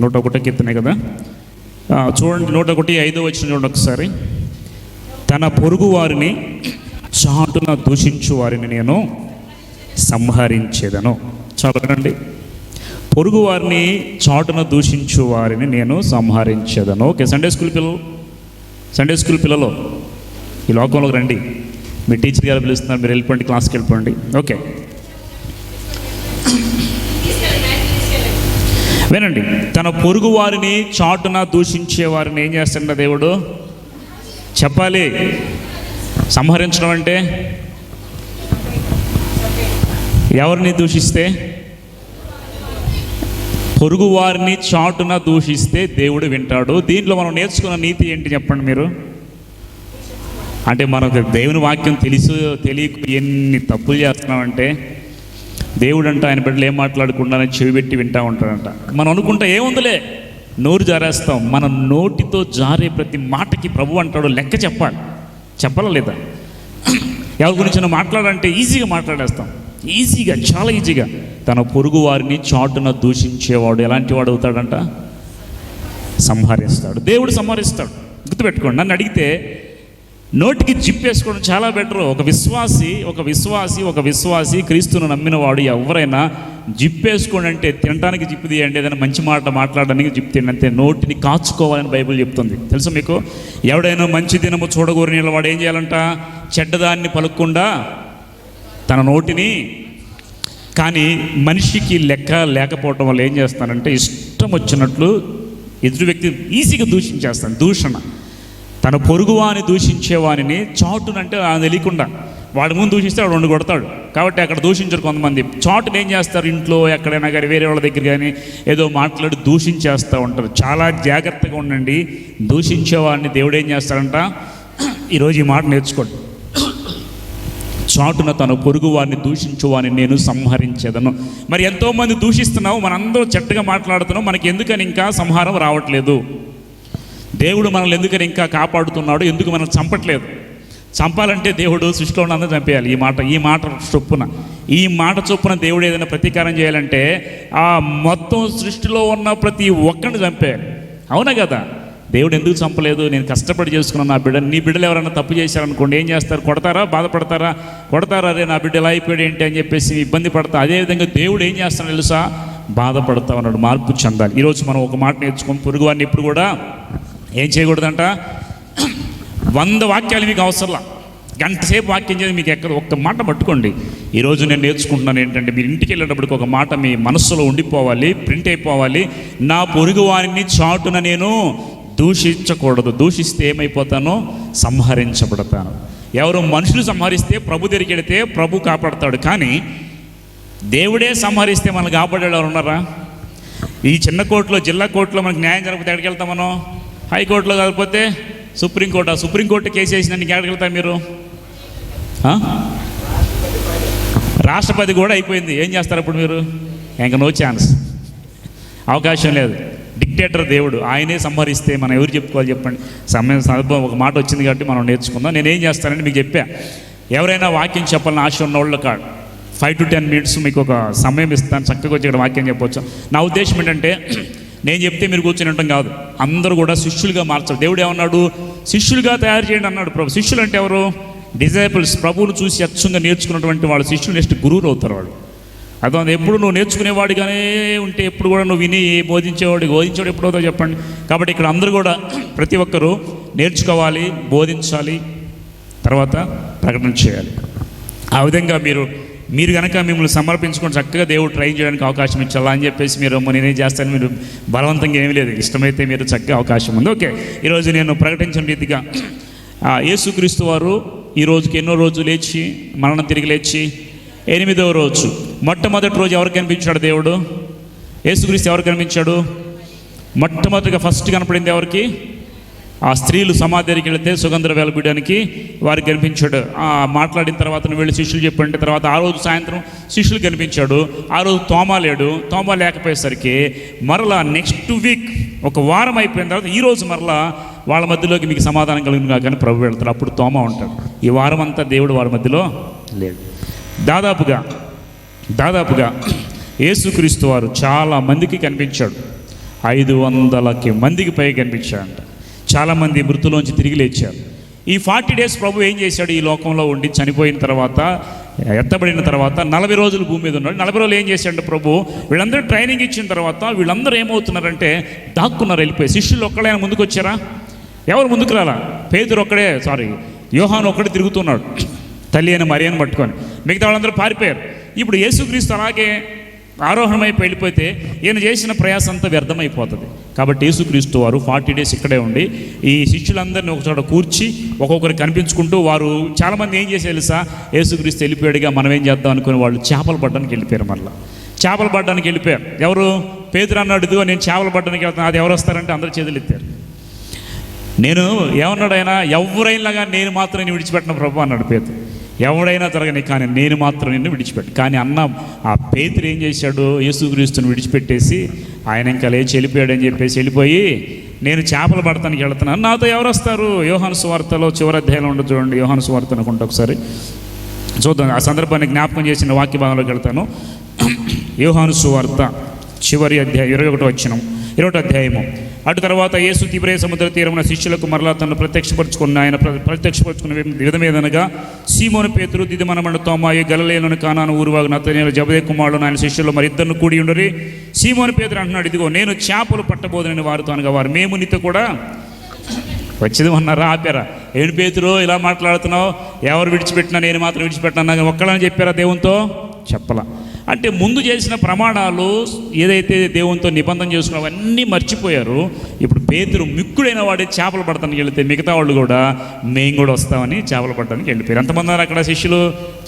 101 కీర్తనే కదా. చూడండి 101:5 వచ్చిన చూడండి ఒకసారి. తన పొరుగు వారిని చాటున దూషించు వారిని నేను సంహరించేదను. చదవండి. పొరుగు వారిని చాటున దూషించు వారిని నేను సంహరించేదను. ఓకే, సండే స్కూల్ పిల్లలు ఈ లోకంలోకి రండి. మీ టీచర్ గారు పిలుస్తున్నారు, మీరు వెళ్ళిపోండి, క్లాస్కి వెళ్ళిపోండి. ఓకే, వినండి. తన పొరుగు వారిని చాటున దూషించే వారిని ఏం చేస్తాడు దేవుడు? చెప్పాలి. సంహరించడం అంటే ఎవరిని దూషిస్తే? పొరుగు వారిని చాటున దూషిస్తే దేవుడు వింటాడు. దీంట్లో మనం నేర్చుకున్న నీతి ఏంటి చెప్పండి మీరు? అంటే మనకు దేవుని వాక్యం తెలియక ఎన్ని తప్పులు చేస్తున్నామంటే, దేవుడు అంట ఆయన బిడ్డలు ఏం మాట్లాడకుండా చెవి పెట్టి వింటూ ఉంటాడంట. మనం అనుకుంటా ఏముందిలే, నోరు జారేస్తాం. మన నోటితో జారే ప్రతి మాటకి ప్రభు అంటాడు లెక్క చెప్పాలా లేదా? ఎవరి గురించి మాట్లాడాలంటే ఈజీగా మాట్లాడేస్తాం, ఈజీగా, చాలా ఈజీగా. తన పొరుగు వారిని చాటున దూషించేవాడు ఎలాంటి వాడు అవుతాడంట? సంహరిస్తాడు. దేవుడు సంహరిస్తాడు. గుర్తుపెట్టుకోండి. నన్ను అడిగితే నోటికి జిప్పేసుకోవడం చాలా బెటర్. ఒక విశ్వాసి క్రీస్తును నమ్మిన వాడు ఎవరైనా జిప్పేసుకోండి అంటే తినడానికి జిప్పు తీయండి, ఏదైనా మంచి మాట మాట్లాడడానికి జిప్పు తీయండి అంతే. నోటిని కాచుకోవాలని బైబిల్ చెప్తుంది. తెలుసు మీకు? ఎవడైనా మంచి దినము చూడగోరిన వాడు ఏం చేయాలంట? చెడ్డదాన్ని పలుకుండా తన నోటిని. కానీ మనిషికి లెక్క లేకపోవటం వల్ల ఏం చేస్తానంటే ఇష్టం వచ్చినట్లు ఎదురు వ్యక్తి ఈజీగా దూషించేస్తాను. దూషణ. తన పొరుగువాని దూషించేవాని చాటునంటే తెలియకుండా వాడి ముందు దూషిస్తే వాడు 2 కొడతాడు. కాబట్టి అక్కడ దూషించరు కొంతమంది. చాటును ఏం చేస్తారు? ఇంట్లో ఎక్కడైనా కానీ వేరే వాళ్ళ దగ్గర కానీ ఏదో మాట్లాడి దూషించేస్తూ ఉంటారు. చాలా జాగ్రత్తగా ఉండండి. దూషించేవాడిని దేవుడు ఏం చేస్తాడంట? ఈరోజు ఈ మాట నేర్చుకోండి. చాటున తన పొరుగు వారిని దూషించువాని నేను సంహరించేదను. మరి ఎంతోమంది దూషిస్తున్నావు, మనందరూ చెడ్డగా మాట్లాడుతున్నాం, మనకి ఎందుకని ఇంకా సంహారం రావట్లేదు? దేవుడు మనల్ని ఎందుకని ఇంకా కాపాడుతున్నాడు? ఎందుకు మనం చంపట్లేదు? చంపాలంటే దేవుడు సృష్టిలో అందరూ చంపేయాలి. ఈ మాట చొప్పున దేవుడు ఏదైనా ప్రతీకారం చేయాలంటే ఆ మొత్తం సృష్టిలో ఉన్న ప్రతి ఒక్కరిని చంపేయాలి. అవునా కదా? దేవుడు ఎందుకు చంపలేదు? నేను కష్టపడి చేసుకున్నాను నా బిడ్డ. నీ బిడ్డలు ఎవరైనా తప్పు చేశారనుకోండి, ఏం చేస్తారు? కొడతారా? బాధపడతారా? అరే నా బిడ్డ ఎలా అయిపోయాడు ఏంటి అని చెప్పేసి ఇబ్బంది పడతా. అదేవిధంగా దేవుడు ఏం చేస్తాడు తెలుసా? బాధపడతా ఉన్నాడు. మార్పు చెందాలి. ఈరోజు మనం ఒక మాట నేర్చుకోం. పొరుగు వారిని ఎప్పుడు కూడా ఏం చేయకూడదంట? 100 వాక్యాలు మీకు అవసరంలా, గంటసేపు వాక్యం చేసి మీకు ఎక్కడ ఒక్క మాట పట్టుకోండి. ఈరోజు నేను నేర్చుకుంటున్నాను ఏంటంటే, మీరు ఇంటికి వెళ్ళేటప్పటికి ఒక మాట మీ మనస్సులో ఉండిపోవాలి, ప్రింట్ అయిపోవాలి. నా పొరుగు వారిని చాటున నేను దూషించకూడదు. దూషిస్తే ఏమైపోతానో? సంహరించబడతాను. ఎవరు మనుషులు సంహరిస్తే ప్రభు దగ్గరికి వెళితే ప్రభు కాపాడతాడు. కానీ దేవుడే సంహరిస్తే మనల్ని కాపాడాడు ఎవరు ఉన్నారా? ఈ చిన్న కోర్టులో, జిల్లా కోర్టులో మనకు న్యాయం జరగకపోతే ఎక్కడికి వెళ్తాం మనం? హైకోర్టులో కాకపోతే సుప్రీంకోర్టు కేసు వేసిన ఎక్కడికి వెళ్తాం మీరు? రాష్ట్రపతి కూడా అయిపోయింది. ఏం చేస్తారు అప్పుడు మీరు? ఇంకా నో ఛాన్స్, అవకాశం లేదు. డిక్టేటర్ దేవుడు, ఆయనే సంహరిస్తే మనం ఎవరు చెప్పుకోవాలి చెప్పండి? సందర్భం ఒక మాట వచ్చింది కాబట్టి మనం నేర్చుకుందాం. నేనేం చేస్తానంటే మీకు చెప్పా, ఎవరైనా వాక్యం చెప్పాలని ఆశ ఉన్న వాళ్ళు 5 to 10 minutes మీకు ఒక సమయం ఇస్తాను, చక్కగా వచ్చి ఇక్కడ వాక్యం చెప్పవచ్చు. నా ఉద్దేశం ఏంటంటే, నేను చెప్తే మీరు కూర్చొని ఉండటం కాదు, అందరూ కూడా శిష్యులుగా మార్చాలి. దేవుడు ఏమన్నాడు? శిష్యులుగా తయారు చేయండి అన్నాడు ప్రభు. శిష్యులు అంటే ఎవరు? డిజైపుల్స్. ప్రభువును చూసి అచ్చంగా నేర్చుకున్నటువంటి వాళ్ళు శిష్యులు నెక్స్ట్ గురువులు అవుతారు వాళ్ళు. అర్థం? ఎప్పుడు నువ్వు నేర్చుకునేవాడిగానే ఉంటే ఎప్పుడు కూడా నువ్వు విని బోధించేవాడు ఎప్పుడు అవుతావు చెప్పండి? కాబట్టి ఇక్కడ అందరూ కూడా ప్రతి ఒక్కరూ నేర్చుకోవాలి, బోధించాలి, తర్వాత ప్రకటన చేయాలి. ఆ విధంగా మీరు కనుక మిమ్మల్ని సమర్పించుకొని చక్కగా దేవుడు ట్రైన్ చేయడానికి అవకాశం ఇచ్చాలా అని చెప్పేసి మీరు నేనేం చేస్తాను, మీరు బలవంతంగా ఏమీ లేదు, ఇష్టమైతే మీరు చక్కగా అవకాశం ఉంది. ఓకే, ఈరోజు నేను ప్రకటించిన రీతిగా యేసుక్రీస్తు వారు ఈ రోజుకి ఎన్నో రోజు లేచి మరణం తిరిగి లేచి 8వ రోజు, మొట్టమొదటి రోజు ఎవరు కనిపించాడు? దేవుడు యేసుక్రీస్తు ఎవరు కనిపించాడు? మొట్టమొదటిగా ఫస్ట్ కనపడింది ఎవరికి? ఆ స్త్రీలు సమాధి దగ్గరికి వెళితే సుగంధ వేలబీయడానికి వారికి కనిపించాడు. మాట్లాడిన తర్వాత నువ్వు వెళ్ళి శిష్యులు చెప్పంటే తర్వాత ఆ రోజు సాయంత్రం శిష్యులు కనిపించాడు. ఆ రోజు తోమా లేడు. తోమా లేకపోయేసరికి మరలా నెక్స్ట్ వీక్, ఒక వారం అయిపోయిన తర్వాత ఈ రోజు మరలా వాళ్ళ మధ్యలోకి మీకు సమాధానం కలిగింది కానీ ప్రభు వెళ్తాడు. అప్పుడు తోమా ఉంటాడు. ఈ వారం అంతా దేవుడు వారి మధ్యలో లేడు. దాదాపుగా యేసుక్రీస్తు వారు చాలా మందికి కనిపించాడు. 500 మందికి పైగా కనిపించాడంట. చాలామంది మృతులోంచి తిరిగి లేచారు. ఈ 40 days ప్రభు ఏం చేశాడు? ఈ లోకంలో ఉండి చనిపోయిన తర్వాత, ఎత్తబడిన తర్వాత 40 రోజులు భూమి మీద ఉన్నాడు. 40 రోజులు ఏం చేశాడు ప్రభు? వీళ్ళందరూ ట్రైనింగ్ ఇచ్చిన తర్వాత వీళ్ళందరూ ఏమవుతున్నారంటే దాక్కున్నారు, వెళ్ళిపోయి. శిష్యులు ఒక్కడైనా ముందుకు వచ్చారా? ఎవరు ముందుకు రాలా. పేతురు ఒక్కడే, యోహాను ఒక్కడే తిరుగుతున్నాడు తల్లి అయిన మరియను పట్టుకొని. మిగతా వాళ్ళందరూ పారిపోయారు. ఇప్పుడు యేసుక్రీస్తు అలాగే ఆరోహణమైపోయి వెళ్ళిపోతే ఈయన చేసిన ప్రయాసం అంతా వ్యర్థమైపోతుంది. కాబట్టి యేసుక్రీస్తు వారు 40 days ఇక్కడే ఉండి ఈ శిష్యులందరినీ ఒకచోట కూర్చి ఒక్కొక్కరు కనిపించుకుంటూ, వారు చాలామంది ఏం చేసి తెలుసా, యేసుక్రీస్తు వెళ్ళిపోయాడుగా మనం ఏం చేద్దాం అనుకుని వాళ్ళు చేపలు పట్టడానికి వెళ్ళిపోయారు. మళ్ళీ చేపలు పట్టడానికి వెళ్ళిపోయారు. ఎవరు? పేతురు అన్నాడు, ఇదిగో నేను చేపలు పట్టడానికి వెళ్తాను. అది ఎవరు వస్తారంటే అందరూ చేతులు ఎత్తారు. నేను ఏమన్నాడు ఆయన? ఎవరైనా నేను మాత్రం నేను విడిచిపెట్టిన ప్రభు అన్నాడు పేతురు. ఎవడైనా జరగని, కానీ నేను మాత్రం నిన్ను విడిచిపెట్టు. కానీ ఆ పేతురు ఏం చేశాడు? యేసుక్రీస్తుని విడిచిపెట్టేసి ఆయన ఇంకా లేచి వెళ్ళిపోయాడని చెప్పేసి వెళ్ళిపోయి, నేను చేపలు పడతానికి వెళ్తున్నాను, నాతో ఎవరు వస్తారు? యోహాను సువార్తలో చివరి అధ్యాయంలో ఉండదు చూడండి. యోహాను సువార్త అనుకుంటా, ఒకసారి చూద్దాం. ఆ సందర్భాన్ని జ్ఞాపకం చేసిన వాక్య భాగంలోకి వెళ్తాను. యోహాను సువార్త చివరి అధ్యాయం 21 అధ్యాయము. అటు తర్వాత యేసు తిబెరే సముద్ర తీరమున శిష్యులకు మరలా తను ప్రత్యక్షపరుచుకున్న విధమేదనగా, సీమోను పేతురు, దిదిమనమడు తోమాయి, గలిలయలోని కానాను ఊరువాగు నతనయేలు, జబదే కుమారుడు ఆయన శిష్యులు మరి ఇద్దరు కూడి ఉండరి. సీమోను పేతురు అంటున్నాడు, ఇదిగో నేను చేపలు పట్టబోదునని వారితో అనగా, వారు మేము నీతో కూడా వచ్చేది అన్నారా? ఆపారా? ఏడు పేతురు ఇలా మాట్లాడుతున్నావు, ఎవరు విడిచిపెట్టినా నేను మాత్రం విడిచిపెట్టినా ఒక్కళ్ళని చెప్పారా? దేవునితో చెప్పలా. అంటే ముందు చేసిన ప్రమాణాలు ఏదైతే దేవునితో నిబంధన చేసుకున్న అవన్నీ మర్చిపోయారు. ఇప్పుడు పేతురు మిక్కుడైన వాడే చేపలు పడటానికి వెళితే మిగతా వాళ్ళు కూడా మేము కూడా వస్తామని చేపలు పడటానికి వెళ్ళిపోయారు. ఎంతమంది ఉన్నారు అక్కడ శిష్యులు?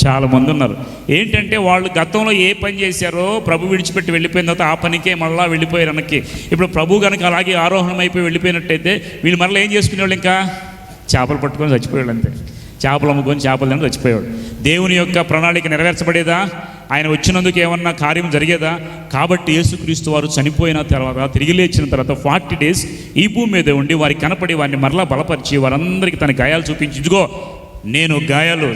చాలామంది ఉన్నారు. ఏంటంటే వాళ్ళు గతంలో ఏ పని చేశారో ప్రభు విడిచిపెట్టి వెళ్ళిపోయిన తర్వాత ఆ పనికే మళ్ళీ వెళ్ళిపోయారు వెనక్కి. ఇప్పుడు ప్రభు కనుక అలాగే ఆరోహణం అయిపోయి వెళ్ళిపోయినట్టయితే వీళ్ళు మళ్ళీ ఏం చేసుకునేవాళ్ళు? ఇంకా చేపలు పట్టుకొని చచ్చిపోయాడు. అంతే, చేపలు అమ్ముకొని చేపలు తిని చచ్చిపోయాడు. దేవుని యొక్క ప్రణాళిక నెరవేర్చబడేదా? ఆయన వచ్చినందుకు ఏమన్నా కార్యం జరిగేదా? కాబట్టి యేసుక్రీస్తు వారు చనిపోయిన తర్వాత, తిరిగి లేచిన తర్వాత 40 days ఈ భూమి మీద ఉండి వారికి కనపడి వారిని మరలా బలపరిచి వారందరికీ తన గాయాలు చూపించి, ఇదిగో నేను గాయాలు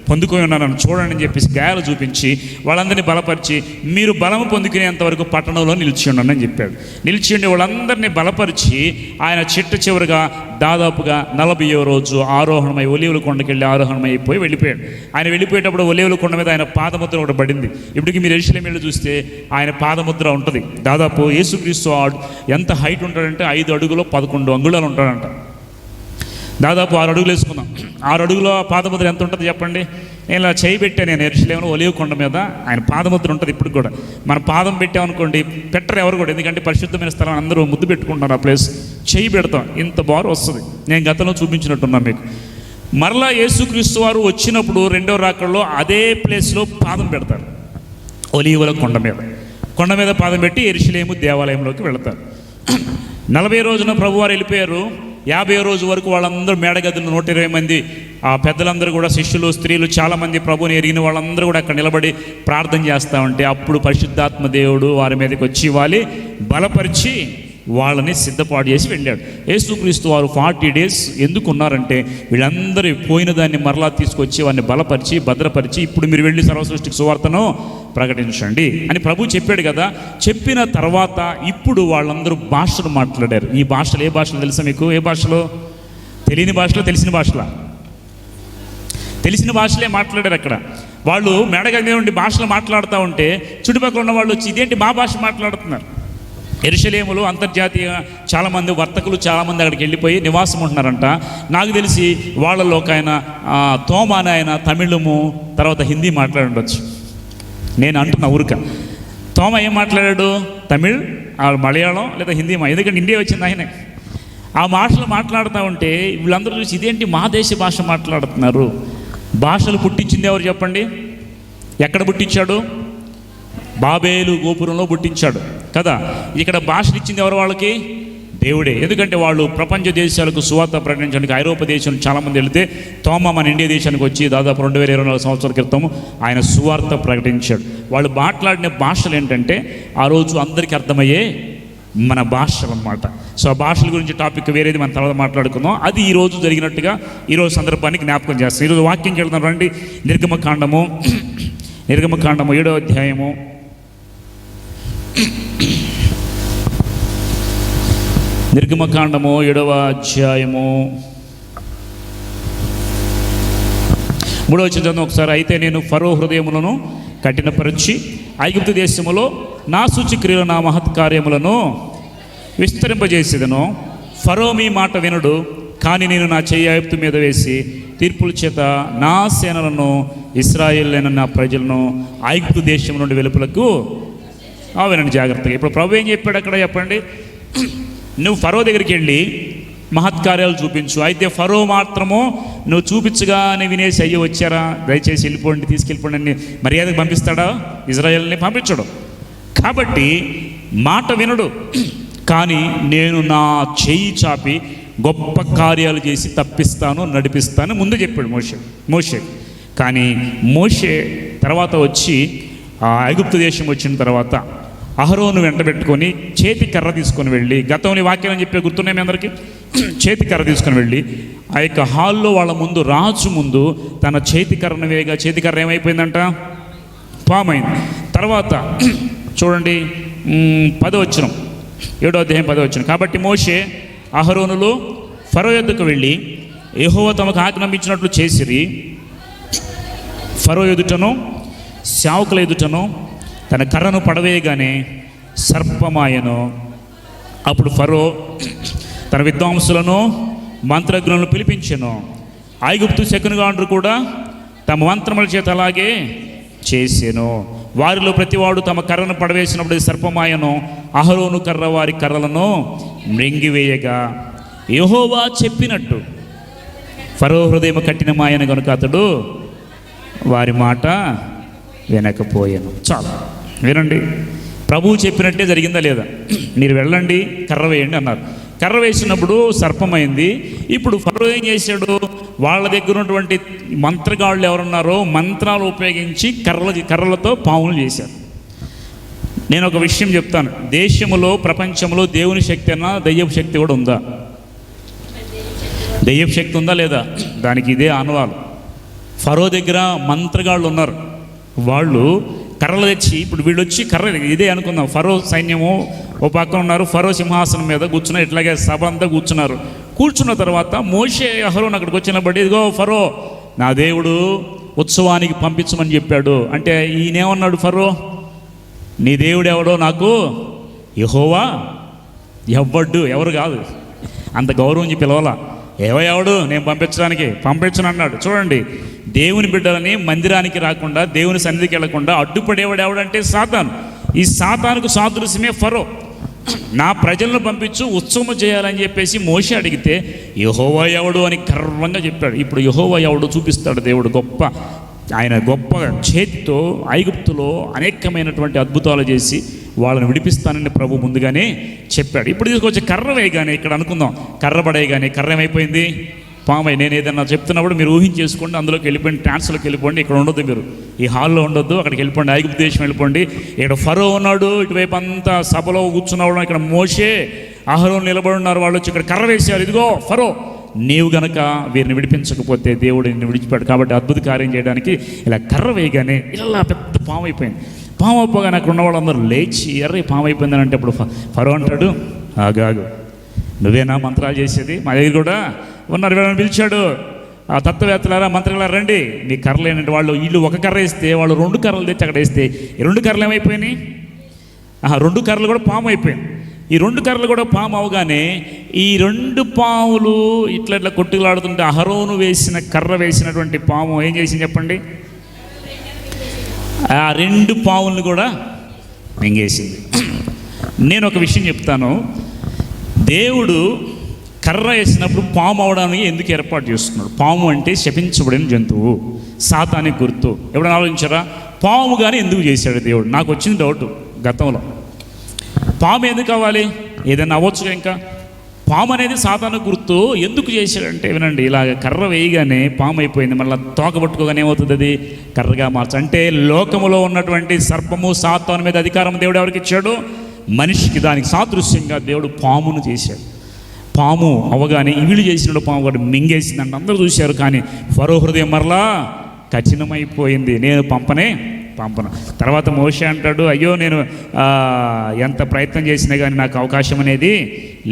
పొందుకొని ఉన్నానని చూడండి అని చెప్పేసి గాయాలు చూపించి వాళ్ళందరినీ బలపరిచి, మీరు బలము పొందుకునేంతవరకు పట్టణంలో నిలిచి ఉండండి అని చెప్పాడు. నిలిచి ఉండి వాళ్ళందరినీ బలపరిచి ఆయన చివరిగా దాదాపుగా 40వ రోజు ఆరోహణమై ఒలీవల కొండకి వెళ్ళి ఆరోహణమైపోయి వెళ్ళిపోయాడు. ఆయన వెళ్ళిపోయేటప్పుడు ఒలీవల కొండ మీద ఆయన పాదముద్ర ఒకటి పడింది. ఇప్పటికి మీరు యెరూషలేము వెళ్ళి చూస్తే ఆయన పాదముద్ర ఉంటుంది. దాదాపు యేసుక్రీస్తు ఎంత హైట్ ఉంటాడంటే 5 అడుగులు 11 అంగుళాలు ఉంటాడంట. దాదాపు 6 అడుగులు వేసుకుందాం. 6 అడుగుల పాదముద్ర ఎంత ఉంటుంది చెప్పండి? నేను ఇలా చేయి పెట్టాను, నేను యెరూషలేములో ఒలీవ కొండ మీద ఆయన పాదముద్ర ఉంటుంది. ఇప్పుడు కూడా మన పాదం పెట్టామనుకోండి, పెట్టరు ఎవరు కూడా, ఎందుకంటే పరిశుద్ధమైన స్థలం అందరూ ముద్దు పెట్టుకుంటారు. ఆ ప్లేస్ చేయి పెడతాం, ఇంత బారు వస్తుంది. నేను గతంలో చూపించినట్టున్నా మీకు. మరలా యేసుక్రీస్తు వారు వచ్చినప్పుడు రెండవ రాకడలో అదే ప్లేస్లో పాదం పెడతారు. ఒలీవల కొండ మీద పాదం పెట్టి యెరూషలేము దేవాలయంలోకి వెళతారు. 40 రోజున ప్రభువారు వెళ్ళిపోయారు. 50వ రోజు వరకు వాళ్ళందరూ మేడగదులు 120 మంది ఆ పెద్దలందరూ కూడా, శిష్యులు, స్త్రీలు, చాలామంది ప్రభుని ఎరిగిన వాళ్ళందరూ కూడా అక్కడ నిలబడి ప్రార్థన చేస్తూ ఉంటే అప్పుడు పరిశుద్ధాత్మ దేవుడు వారి మీదకి వచ్చి వాళ్ళని బలపరిచి వాళ్ళని సిద్ధపాటు చేసి వెళ్ళాడు. యేసుక్రీస్తు వారు 40 days ఎందుకు ఉన్నారంటే వీళ్ళందరూ పోయిన దాన్ని మరలా తీసుకొచ్చి వారిని బలపరిచి భద్రపరిచి, ఇప్పుడు మీరు వెళ్ళి సర్వసృష్టికి సువార్తను ప్రకటించండి అని ప్రభు చెప్పాడు కదా. చెప్పిన తర్వాత ఇప్పుడు వాళ్ళందరూ భాషలు మాట్లాడారు. ఈ భాషలు ఏ భాషలు తెలుసా మీకు? ఏ భాషలో? తెలియని భాషలో, తెలిసిన భాషలా? తెలిసిన భాషలే మాట్లాడారు. అక్కడ వాళ్ళు మేడగది నుండి భాషలు మాట్లాడుతూ ఉంటే చుట్టుపక్కల ఉన్న వాళ్ళు వచ్చి ఇదేంటి మా భాష మాట్లాడుతున్నారు. యెరూషలేములో అంతర్జాతీయ చాలామంది వర్తకులు చాలామంది అక్కడికి వెళ్ళిపోయి నివాసం ఉంటున్నారంట. నాకు తెలిసి వాళ్ళలో ఒక ఆయన తోమా అని ఆయన తమిళము తర్వాత హిందీ మాట్లాడి ఉండొచ్చు. నేను అంటున్నా ఊరిక. తోమ ఏం మాట్లాడాడు? తమిళ్, మలయాళం లేదా హిందీ. ఎందుకంటే ఇండియా వచ్చింది ఆయనే. ఆ భాషలు మాట్లాడుతూ ఉంటే వీళ్ళందరూ చూసి ఇదేంటి మా దేశ భాష మాట్లాడుతున్నారు. భాషలు పుట్టించింది ఎవరు చెప్పండి? ఎక్కడ పుట్టించాడు? బాబేలు గోపురంలో పుట్టించాడు కదా. ఇక్కడ భాషలు ఇచ్చింది ఎవరు? వాళ్ళకి దేవుడే. ఎందుకంటే వాళ్ళు ప్రపంచ దేశాలకు సువార్త ప్రకటించడానికి ఐరోపా దేశం చాలామంది వెళితే తోమా మన ఇండియా దేశానికి వచ్చి దాదాపు 2024 సంవత్సరాల క్రితం ఆయన సువార్త ప్రకటించాడు. వాళ్ళు మాట్లాడిన భాషలు ఏంటంటే ఆ రోజు అందరికీ అర్థమయ్యే మన భాషలు అన్నమాట. సో ఆ భాషల గురించి టాపిక్ వేరేది మనం తర్వాత మాట్లాడుకుందాం. అది ఈరోజు జరిగినట్టుగా ఈరోజు సందర్భాన్ని జ్ఞాపకం చేస్తాం. ఈరోజు వాక్యంకి వెళ్తాం రండి. నిర్గమకాండము 7వ అధ్యాయము నిర్గమకాండము 7వ అధ్యాయము 3వ వచనం ఒకసారి. అయితే నేను ఫరో హృదయములను కఠినపరచి ఐగుప్తు దేశములో నా సూచక్రియలు నా మహత్కార్యములను విస్తరింపజేసేదను. ఫరో మీ మాట వినడు, కానీ నేను నా చెయ్యి ఐగుప్తు మీద వేసి తీర్పుల చేత నా సేనలను ఇశ్రాయేలైన నా ప్రజలను ఐగుప్తు దేశం నుండి వెలుపలకు వినండి జాగ్రత్తగా. ఇప్పుడు ప్రభు ఏం చెప్పాడు అక్కడ చెప్పండి. నువ్వు ఫరో దగ్గరికి వెళ్ళి మహత్కార్యాలు చూపించు. అయితే ఫరో మాత్రము నువ్వు చూపించగానే వినేసి అయ్యో వచ్చారా, దయచేసి వెళ్ళిపోండి, తీసుకెళ్ళిపోండి అని మర్యాదకు పంపిస్తాడా? ఇజ్రాయేల్ని పంపించడు. కాబట్టి మాట వినడు, కానీ నేను నా చెయ్యి చాపి గొప్ప కార్యాలు చేసి తప్పిస్తాను, నడిపిస్తాను ముందు చెప్పాడు మోషే. కానీ మోషే తర్వాత వచ్చి ఆ ఐగుప్తు దేశం వచ్చిన తర్వాత అహరోను వెంటబెట్టుకొని చేతి కర్ర తీసుకొని వెళ్ళి, గతంలో వాక్యం అని చెప్పే గుర్తున్నాయి మీ అందరికీ, చేతి కర్ర తీసుకొని వెళ్ళి ఆ యొక్క హాల్లో వాళ్ళ ముందు, రాజు ముందు తన చేతి కర్రను వేయగా చేతి కర్ర ఏమైపోయిందంట? పామైంది. తర్వాత చూడండి 10వ వచనం, 7వ అధ్యాయం 10వ వచనం. కాబట్టి మోషే అహరోనులు ఫరో యొద్దకు వెళ్ళి యెహోవా తమకు ఆజ్ఞాపించినట్లు చేసిరి. ఫరో ఎదుటను సేవకుల ఎదుటను తన కర్రను పడవేయగానే సర్పమాయను. అప్పుడు ఫరో తన విద్వాంసులను మంత్రజ్ఞులను పిలిపించెను. ఐగుప్తు శకునగాండ్రు కూడా తమ మంత్రముల చేత అలాగే చేసెను. వారిలో ప్రతివాడు తమ కర్రను పడవేసినప్పుడు సర్పమాయను. అహరోను కర్ర వారి కర్రలను మృంగివేయగా యెహోవా చెప్పినట్టు ఫరో హృదయం కఠినమాయను కనుక అతడు వారి మాట వినకపోయాను. చాలా వినండి, ప్రభువు చెప్పినట్టే జరిగిందా లేదా? మీరు వెళ్ళండి, కర్ర వేయండి అన్నారు. కర్ర వేసినప్పుడు సర్పమైంది. ఇప్పుడు ఫరో ఏం చేశాడు? వాళ్ళ దగ్గర ఉన్నటువంటి మంత్రగాళ్ళు ఎవరున్నారో మంత్రాలు ఉపయోగించి కర్రలతో పాములు చేశారు. నేను ఒక విషయం చెప్తాను. దేశంలో, ప్రపంచంలో దేవుని శక్తి అన్నా దెయ్యపు శక్తి కూడా ఉందా? దెయ్యపు శక్తి ఉందా లేదా? దానికి ఇదే ఆనవాలు. ఫరో దగ్గర మంత్రగాళ్ళు ఉన్నారు. వాళ్ళు కర్రలు తెచ్చి, ఇప్పుడు వీళ్ళు వచ్చి కర్ర ఇదే అనుకుందాం, ఫరో సైన్యము ఓ పక్కన ఉన్నారు, ఫరో సింహాసనం మీద కూర్చున్నారు, ఇట్లాగే సభ అంతా కూర్చున్నారు. కూర్చున్న తర్వాత మోషే అహరోను అక్కడికి వచ్చినప్పుడు, ఇదిగో ఫరో నా దేవుడు ఉత్సవానికి పంపించమని చెప్పాడు అంటే, ఈయనేమన్నాడు ఫరో? నీ దేవుడు ఎవడో నాకు యెహోవా ఎవరు కాదు, అంత గౌరవం పిలవాలా. ఎవడు నేను పంపించను అన్నాడు. చూడండి, దేవుని బిడ్డలని మందిరానికి రాకుండా, దేవుని సన్నిధికి వెళ్లకుండా అడ్డుపడేవాడు ఎవడంటే సాతాను. ఈ సాతానుకు సాదృశ్యమే ఫరో. నా ప్రజలను పంపించు, ఉత్సవం చేయాలని చెప్పేసి మోషే అడిగితే యెహోవా ఎవడు అని గర్వంగా చెప్పాడు. ఇప్పుడు యెహోవా ఎవడు చూపిస్తాడు దేవుడు. ఆయన గొప్ప చేతితో ఐగుప్తులో అనేకమైనటువంటి అద్భుతాలు చేసి వాళ్ళని విడిపిస్తానని ప్రభు ముందుగానే చెప్పాడు. ఇప్పుడు తీసుకొచ్చి కర్ర వేయగానే, ఇక్కడ అనుకుందాం, కర్ర పడేయగానే కర్ర ఏమైపోయింది? పామై. నేను ఏదన్నా చెప్తున్నప్పుడు మీరు ఊహించేసుకోండి, అందులోకి వెళ్ళిపోండి, ట్రాన్స్లోకి వెళ్ళిపోండి. ఇక్కడ ఉండొద్దు, మీరు ఈ హాల్లో ఉండొద్దు, అక్కడికి వెళ్ళిపోండి, ఐగుప్తు దేశం వెళ్ళిపోండి. ఇక్కడ ఫరో ఉన్నాడు, ఇటువైపు అంతా సభలో కూర్చున్నాడు, ఇక్కడ మోషే అహరోను నిలబడి ఉన్నారు. వాళ్ళు వచ్చి ఇక్కడ కర్ర వేశారు. ఇదిగో ఫరో, నీవు గనక వీరిని విడిపించకపోతే దేవుడు నిన్ను విడిచిపెట్టాడు. కాబట్టి అద్భుత కార్యం చేయడానికి ఇలా కర్ర వేయగానే ఇలా పెద్ద పాము అయిపోయింది. పాము అయిపోగానే అక్కడ ఉన్న వాళ్ళందరూ లేచి ఎర్ర పాము అయిపోయిందని అంటే, అప్పుడు ఫరో అంటాడు, ఆగాగు, నువ్వేనా మంత్రాలు చేసేది? మా దగ్గర కూడా ఉన్నారు, వీళ్ళని పిలిచాడు. ఆ తత్వవేత్తలారా, మంత్రులారా రండి, నీ కర్రలు ఏంటంటే, వాళ్ళు వీళ్ళు ఒక కర్ర వేస్తే వాళ్ళు 2 కర్రలు తెచ్చి అక్కడ వేస్తే ఈ 2 కర్రలు ఏమైపోయినాయి? 2 కర్రలు కూడా పాము అయిపోయింది. ఈ 2 కర్రలు కూడా పాము అవగానే ఈ 2 పాములు ఇట్లా కొట్టుకులాడుతుంటే అహరోను కర్ర వేసినటువంటి పాము ఏం చేసింది చెప్పండి? ఆ 2 పాములను కూడా మింగేసింది. నేను ఒక విషయం చెప్తాను. దేవుడు కర్ర వేసినప్పుడు పాము అవడానికి ఎందుకు ఏర్పాటు చేస్తున్నాడు? పాము అంటే శపించబడిన జంతువు, సాతానికి గుర్తు. ఎప్పుడైనా ఆలోచించారా? పాము కానీ ఎందుకు చేశాడు దేవుడు? నాకు వచ్చింది డౌట్ గతంలో. పాము ఎందుకు కావాలి? ఏదైనా అవ్వచ్చుగా. ఇంకా పాము అనేది సాతాను గుర్తు. ఎందుకు చేశాడంటే, వినండి, ఇలాగ కర్ర వేయగానే పాము అయిపోయింది. మళ్ళీ తోక పట్టుకోగానే ఏమవుతుంది? అది కర్రగా అంటే లోకములో ఉన్నటువంటి సర్పము, సాతాను మీద అధికారం దేవుడు ఎవరికి ఇచ్చాడు? మనిషికి. దానికి సాదృశ్యంగా దేవుడు పామును చేశాడు. పాము అవగానే వీళ్ళు చేసినప్పుడు పాము కూడా మింగేసిందంటే అందరూ చూశారు. కానీ ఫరో హృదయం మరలా కఠినమైపోయింది. నేను పంపను. తర్వాత మోషే అంటాడు, అయ్యో నేను ఎంత ప్రయత్నం చేసినా కానీ నాకు అవకాశం అనేది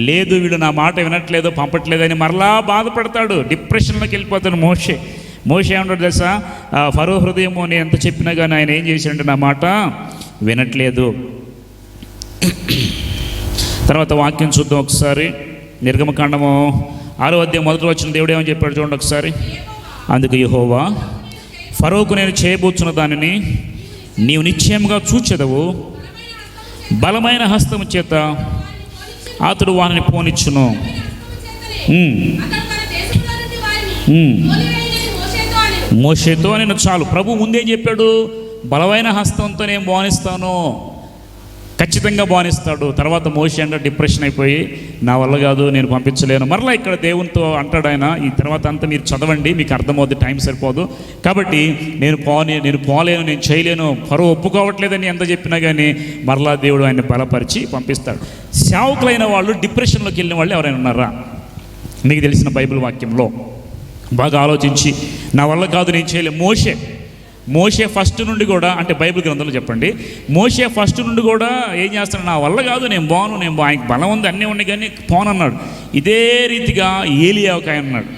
లేదు, వీడు నా మాట వినట్లేదు, పంపట్లేదని మరలా బాధపడతాడు, డిప్రెషన్లోకి వెళ్ళిపోతాడు మోషే ఏమంటాడు తెలుసా, ఫరో హృదయము నేను ఎంత చెప్పినా కానీ ఆయన ఏం చేశాడంటే నా మాట వినట్లేదు. తర్వాత వాక్యం చూద్దాం ఒకసారి. నిర్గమకాండము 6వ అధ్యాయం 1వ వచనం దేవుడు ఏమని చెప్పాడు చూడండి ఒకసారి. అందుకు యెహోవా, ఫరోకు నేను చేయబోతున్న దానిని నీవు నిశ్చయముగా చూచెదవు, బలమైన హస్తము చేత అతడు వారిని పోనిచ్చును. మోషేతో నేను చాలు. ప్రభు ముందేం చెప్పాడు, బలమైన హస్తంతో నేను బానిస్తాను, ఖచ్చితంగా బానిస్తాడు. తర్వాత మోషే అంటే డిప్రెషన్ అయిపోయి నా వల్ల కాదు, నేను పంపించలేను. మరలా ఇక్కడ దేవునితో అంటాడు ఆయన, ఈ తర్వాత అంతా మీరు చదవండి, మీకు అర్థమవుద్ది, టైం సరిపోదు. కాబట్టి నేను పోలేను, నేను చేయలేను, ఫరో ఒప్పుకోవట్లేదని ఎంత చెప్పినా కానీ మరలా దేవుడు ఆయన్ని బలపరిచి పంపిస్తాడు. సేవకులైన వాళ్ళు డిప్రెషన్లోకి వెళ్ళిన వాళ్ళు ఎవరైనా ఉన్నారా మీకు తెలిసిన బైబిల్ వాక్యంలో? బాగా ఆలోచించి నా వల్ల కాదు, నేను చేయలేను. మోషే ఫస్ట్ నుండి కూడా, అంటే బైబిల్ గ్రంథంలో చెప్పండి, మోషే ఫస్ట్ నుండి కూడా ఏం చేస్తాడు, నా వల్ల కాదు, నేను పోను, ఆయనకి బలం ఉంది, అన్నీ ఉన్నాయి కానీ పోను అన్నాడు. ఇదే రీతిగా ఏలియా ఒక ఆయన ఉన్నాడు.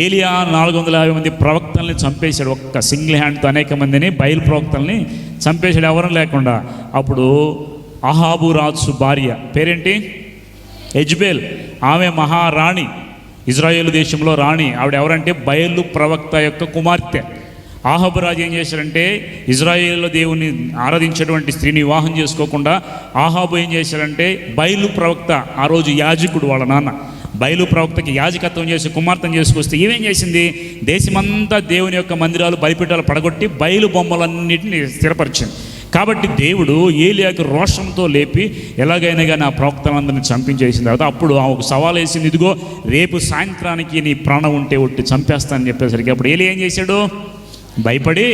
ఏలియా 450 మంది ప్రవక్తల్ని చంపేశాడు, ఒక్క సింగిల్ హ్యాండ్తో అనేక మందిని బయలు ప్రవక్తల్ని చంపేశాడు, ఎవరు లేకుండా. అప్పుడు అహాబు రాజు భార్య పేరేంటి, యెజబెల్, ఆమె మహారాణి, ఇజ్రాయేలు దేశంలో రాణి. ఆవిడ ఎవరంటే బయలు ప్రవక్త యొక్క కుమార్తె. ఆహాబు రాజు ఏం చేశాడంటే, ఇజ్రాయేలు దేవుని ఆరాధించేటువంటి స్త్రీని వివాహం చేసుకోకుండా ఆహాబు ఏం చేశాడంటే, బయలు ప్రవక్త, ఆ రోజు యాజకుడు వాళ్ళ నాన్న, బయలు ప్రవక్తకి యాజకత్వం చేసి కుమార్తెను చేసుకొస్తే ఈమెం చేసింది, దేశమంతా దేవుని యొక్క మందిరాలు బలిపీఠాలు పడగొట్టి బయలు బొమ్మలన్నింటినీ స్థిరపరిచింది. కాబట్టి దేవుడు ఏలియాకి రోషంతో లేపి ఎలాగైనా కానీ ఆ ప్రవక్తలందరినీ చంపించేసిన తర్వాత అప్పుడు ఒక సవాల్ వేసింది, ఇదిగో రేపు సాయంత్రానికి నీ ప్రాణం ఉంటే ఒట్టి చంపేస్తానని చెప్పేసరికి అప్పుడు ఏలియా ఏం చేశాడు, భయపడి